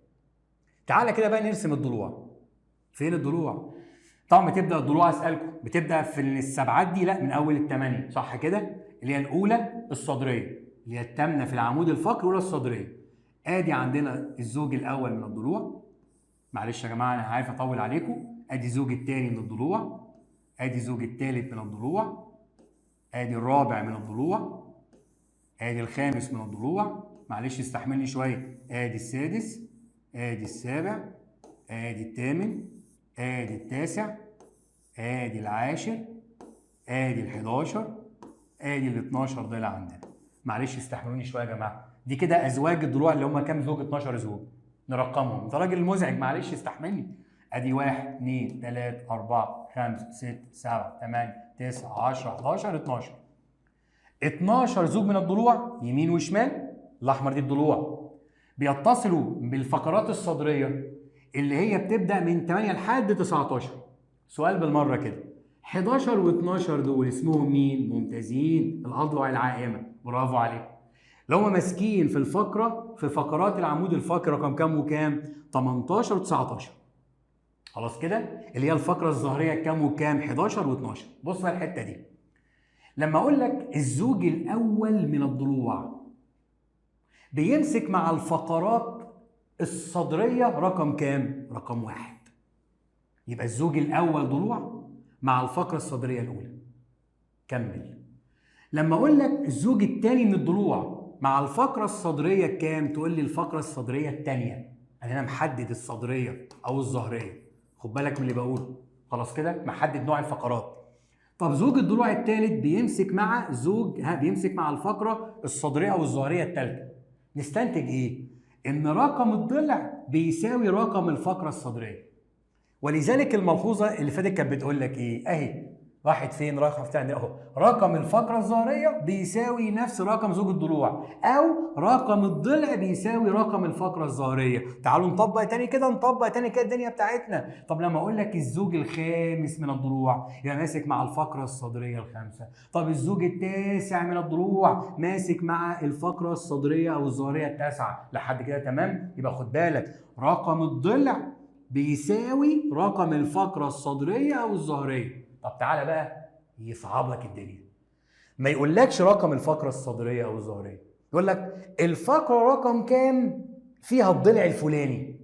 تعالى كده بقى نرسم الضلوع. فين الضلوع؟ طبعا بتبدا الضلوع، اسالكم بتبدا في السبعات دي؟ لا، من اول الثمانيه، صح كده؟ اللي هي الاولى الصدريه، اللي هي الثامنه في العمود الفقري الاولى الصدريه. ادي عندنا الزوج الاول من الضلوع. معلش يا جماعه انا عارف اطول عليكم. ادي الزوج الثاني من الضلوع، ادي الزوج الثالث من الضلوع، ادي الرابع من الضلوع، ادي الخامس من الضلوع، معلش استحملني شويه، ادي السادس، ادي السابع، ادي الثامن، ادي التاسع، ادي العاشر، ادي ال11، ادي ال12 ده اللي عندنا. معلش استحملوني شويه يا جماعه. دي كده ازواج الضلوع اللي هم كام زوج؟ 12 زوج. نرقمهم. انت راجل مزعج معلش استحملني. ادي 1 2 3 4 5 6 7 8 9 10 11 12. 12 زوج من الضلوع يمين وشمال، الاحمر دي الضلوع، بيتصلوا بالفقرات الصدريه اللي هي بتبدا من 8 لحد 19. سؤال بالمره كده، 11 و12 دول اسمهم مين؟ ممتازين، الاضلع العائمه، برافو عليكم. لو هم ماسكين في الفقره في فقرات العمود الفقري رقم كام وكام؟ 18 و19. خلاص كده، اللي هي الفقره الظهريه كام وكام؟ 11 و12. بص بقى الحته دي، لما اقول لك الزوج الاول من الضلوع بيمسك مع الفقرات الصدريه رقم كام؟ رقم 1. يبقى الزوج الاول ضلوع مع الفقره الصدريه الاولى. كمل. لما اقول لك الزوج الثاني من الضلوع مع الفقره الصدريه كام؟ تقول لي الفقره الصدريه الثانيه. انا محدد الصدريه او الظهريه، خد بالك من اللي بقوله. خلاص كده محدد نوع الفقرات. طب زوج الضلوع الثالث بيمسك مع بيمسك مع الفقره الصدريه او الظهريه الثالثه. نستنتج ايه؟ ان رقم الضلع بيساوي رقم الفقره الصدريه. ولذلك الملحوظه اللي فاتت كانت بتقول لك ايه؟ اهي راحت فين؟ رقم بتاعنا اهو، رقم الفقره الظهريه بيساوي نفس رقم زوج الضلوع، او رقم الضلع بيساوي رقم الفقره الظهريه. تعالوا نطبق تاني كده، الدنيا بتاعتنا. طب لما اقول لك الزوج الخامس من الضلوع يبقى ماسك مع الفقره الصدريه الخامسه. طب الزوج التاسع من الضلوع ماسك مع الفقره الصدريه او الظهريه التاسعه. لحد كده تمام؟ يبقى خد بالك، رقم الضلع بيساوي رقم الفقره الصدريه او الظهريه. طب تعالى بقى يصعب لك الدنيا، ما يقولكش رقم الفقره الصدريه او الظهريه، يقول لك الفقره رقم كام فيها الضلع الفلاني.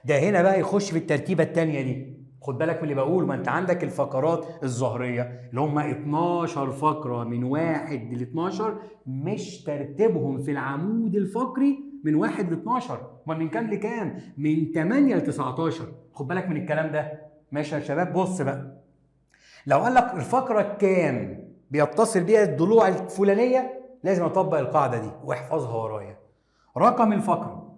ده هنا بقى يخش في الترتيبه الثانيه دي. خد بالك من اللي بقوله، ما انت عندك الفقرات الظهريه اللي هم 12 فقره من 1 ل 12، مش ترتيبهم في العمود الفقري من 1 ل 12، امال من كام لكام؟ من 8 ل 19. خد بالك من الكلام ده. ماشي يا شباب؟ بص بقى، لو قال لك الفقره كام بيتصل بيها الضلوع الفلانيه، لازم اطبق القاعده دي واحفظها ورايا. رقم الفقره،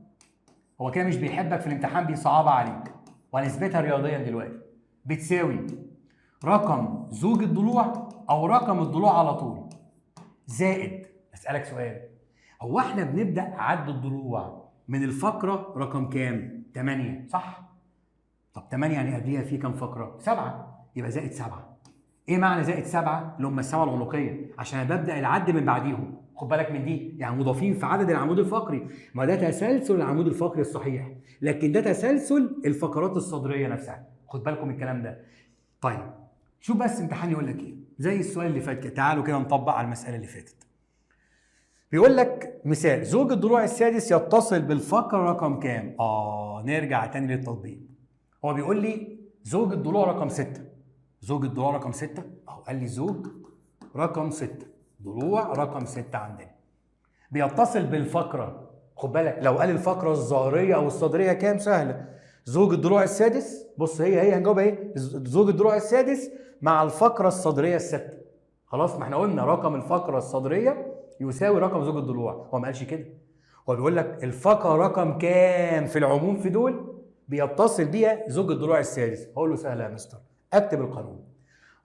هو كده مش بيحبك في الامتحان، بيصعبها عليك وهنثبتها رياضيا دلوقتي، بتساوي رقم زوج الضلوع او رقم الضلوع على طول زائد. اسالك سؤال، هو احنا بنبدا عد الضلوع من الفقره رقم كام؟ 8 صح؟ طب 8 يعني قبليها في كام فقره؟ 7، يبقى زائد 7. ايه معنى زائد 7؟ اللي هم السبعه العنقيه، عشان انا ببدا العد من بعديهم. خد بالك من دي، يعني مضافين في عدد العمود الفقري. ما ده تسلسل العمود الفقري الصحيح، لكن ده تسلسل الفقرات الصدريه نفسها. خد بالكم من الكلام ده. طيب شوف بس امتحان يقول لك ايه، زي السؤال اللي فات كده. تعالوا كده نطبق على المساله اللي فاتت. بيقول لك مثال، زوج الضلوع السادس يتصل بالفقره رقم كام؟ نرجع تاني للتطبيق. هو بيقول لي زوج الضلوع رقم 6. زوج الضلوع رقم 6 اهو، قال لي زوج رقم 6، ضلوع رقم 6 عندنا بيتصل بالفقره. خد بالك، لو قال الفقره الظهريه او الصدريه كام؟ سهله، زوج الضلوع السادس. بص هي هنجاوبها ايه؟ زوج الضلوع السادس مع الفقره الصدريه السادسه. خلاص، ما احنا قلنا رقم الفقره الصدريه يساوي رقم زوج الضلوع. هو ما قالش كده، هو بيقول لك الفقره رقم كام في العموم في دول بيتصل بيها زوج الضلوع السادس. هقول له سهله يا مستر، اكتب القانون.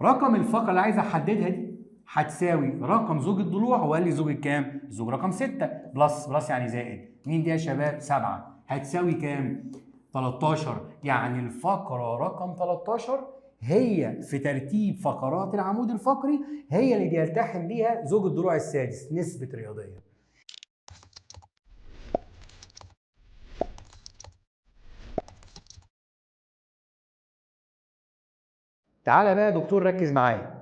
رقم الفقره اللي عايز احددها دي هتساوي رقم زوج الضلوع. هو قال لي زوج الكام؟ زوج رقم 6 بلس يعني زائد. مين دي يا شباب؟ 7. هتساوي كام؟ 13. يعني الفقره رقم 13 هي في ترتيب فقرات العمود الفقري هي اللي بيلتحم بيها زوج الضلوع السادس. نسبه رياضيه. تعالى بقى يا دكتور ركز معايا.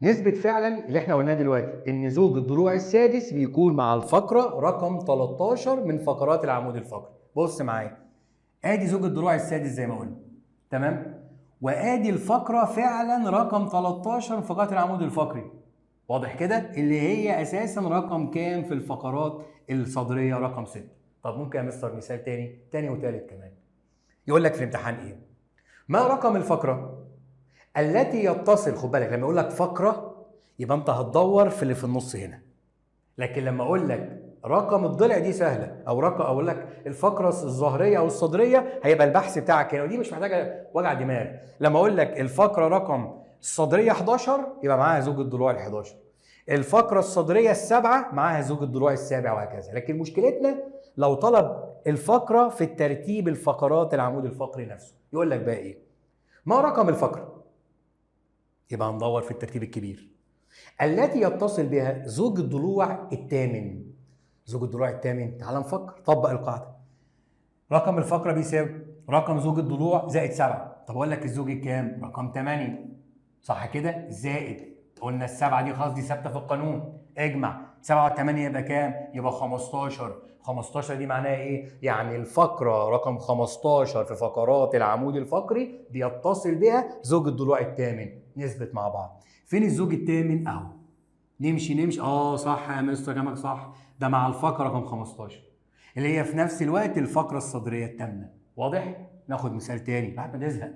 نثبت فعلا اللي احنا قلناه دلوقتي، ان زوج الضلوع السادس بيكون مع الفقره رقم 13 من فقرات العمود الفقري. بص معايا، ادي زوج الضلوع السادس زي ما قلنا، تمام؟ وادي الفقره فعلا رقم 13 من فقرات العمود الفقري. واضح كده؟ اللي هي اساسا رقم كام في الفقرات الصدريه؟ رقم 6. طب ممكن يا مستر مثال تاني وتالت كمان. يقول لك في الامتحان ايه؟ ما رقم الفقره التي يتصل، خد بالك لما يقول لك فقره يبقى انت هتدور في اللي في النص هنا، لكن لما اقول لك رقم الضلع دي سهله، او رقم اقول لك الفقره الظهريه او الصدريه هيبقى البحث بتاعك هنا، ودي مش محتاجه وجع دماغ. لما اقول لك الفقره رقم الصدريه 11 يبقى معاها زوج الضلوع ال 11، الفقره الصدريه السابعه معاها زوج الضلوع السابع، وهكذا. لكن مشكلتنا لو طلب الفقره في الترتيب الفقرات العمود الفقري نفسه، يقول لك بقى ايه؟ ما رقم الفقره؟ يبقى هندور في الترتيب الكبير التي يتصل بها زوج الضلوع الثامن. زوج الضلوع الثامن، تعال نفكر، طبق القاعده. رقم الفقره بيساوي رقم زوج الضلوع زائد 7. طب اقول لك الزوج الكام؟ رقم 8، صح كده؟ زائد، قلنا السبعه دي خلاص دي ثابته في القانون، اجمع 7 و8 يبقى كام؟ يبقى 15. 15 دي معناها ايه؟ يعني الفقره رقم 15 في فقرات العمود الفقري بيتصل بها زوج الضلوع الثامن. نثبت مع بعض. فين الزوج الثامن؟ اهو. نمشي صح يا مستر كلامك صح، ده مع الفقره رقم 15 اللي هي في نفس الوقت الفقره الصدريه الثامنه. واضح؟ ناخد مثال تاني بعد ما نزهق.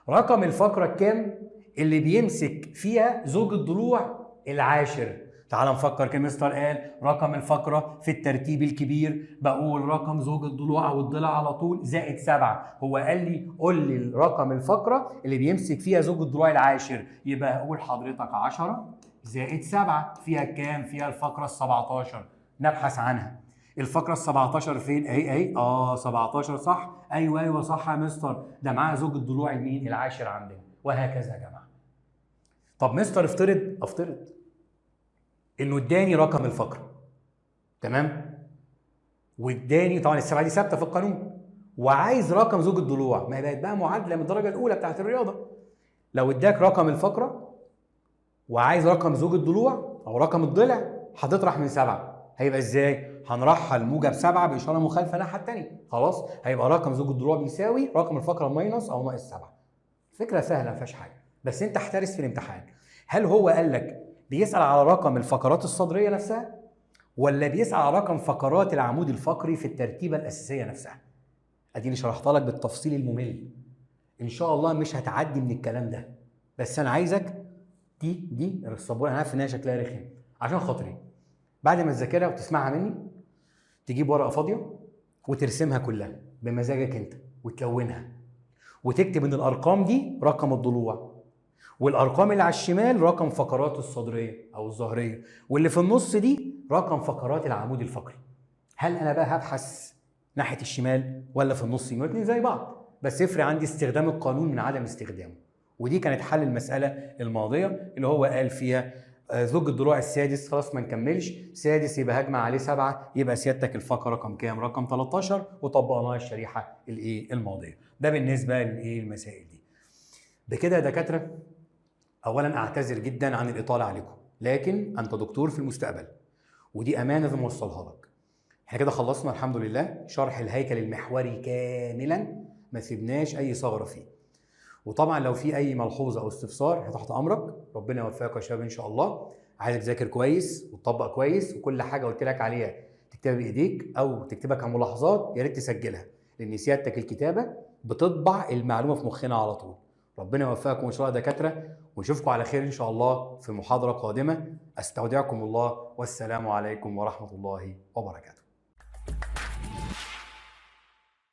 رقم الفقره الكام اللي بيمسك فيها زوج الضلوع العاشر؟ تعال نفكر كده. مستر قال رقم الفقره في الترتيب الكبير، بقول رقم زوج الضلوع او الضلع على طول زائد 7. هو قال لي قول لي رقم الفقره اللي بيمسك فيها زوج الضلوع العاشر، يبقى اقول حضرتك 10 زائد 7 فيها كام؟ فيها الفقره ال 17. نبحث عنها. الفقره ال 17 فين؟ اهي 17 صح؟ ايوه صح يا مستر، ده معاها زوج الضلوع المين؟ العاشر عندنا، وهكذا يا جماعه. طب مستر افترض انه اداني رقم الفقره، تمام؟ واداني طبعا السبعه دي ثابته في القانون، وعايز رقم زوج الضلوع. ما هي بقت بقى معادله من الدرجه الاولى بتاعت الرياضه. لو اداك رقم الفقره وعايز رقم زوج الضلوع او رقم الضلع، هتطرح من 7. هيبقى ازاي؟ هنرحل موجب 7 باشاره مخالفه الناحيه الثانيه، خلاص؟ هيبقى رقم زوج الضلوع بيساوي رقم الفقره ماينس او ناقص 7. فكره سهله ما فيهاش حاجه، بس انت احترس في الامتحان. هل هو قال لك بيسال على رقم الفقرات الصدريه نفسها، ولا بيسال على رقم فقرات العمود الفقري في الترتيبه الاساسيه نفسها؟ اديني شرحتها لك بالتفصيل الممل، ان شاء الله مش هتعدي من الكلام ده. بس انا عايزك دي السبوره، انا عارف ان هي شكلها رخم، عشان خاطري بعد ما تذاكرها وتسمعها مني تجيب ورقه فاضيه وترسمها كلها بمزاجك انت وتلونها، وتكتب ان الارقام دي رقم الضلوع، والارقام اللي على الشمال رقم فقرات الصدريه او الظهريه، واللي في النص دي رقم فقرات العمود الفقري. هل انا بقى هبحث ناحيه الشمال ولا في النص؟ الاثنين زي بعض، بس يفرق عندي استخدام القانون من عدم استخدامه. ودي كانت حل المساله الماضيه اللي هو قال فيها زوج الضلوع السادس. خلاص ما نكملش، سادس يبقى هجمع عليه 7، يبقى سيادتك الفقره رقم كام؟ رقم 13، وطبقناها الشريحه الماضيه. ده بالنسبه للمسائل دي. بكده يا دكاتره، اولا اعتذر جدا عن الاطاله عليكم، لكن انت دكتور في المستقبل ودي امانه لازم اوصلها لك. احنا كده خلصنا الحمد لله شرح الهيكل المحوري كاملا، ما سيبناش اي ثغره فيه. وطبعا لو في اي ملحوظه او استفسار تحت امرك. ربنا يوفقك يا شباب ان شاء الله. عايزك تذاكر كويس وتطبق كويس، وكل حاجه قلت لك عليها تكتبها بايديك او تكتبها كملاحظات، يا ريت تسجلها، لان سيادتك الكتابه بتطبع المعلومه في مخنا على طول. ربنا يوفقكم ان شاء الله يا دكاتره، ونشوفكم على خير ان شاء الله في محاضره قادمه. استودعكم الله، والسلام عليكم ورحمه الله وبركاته.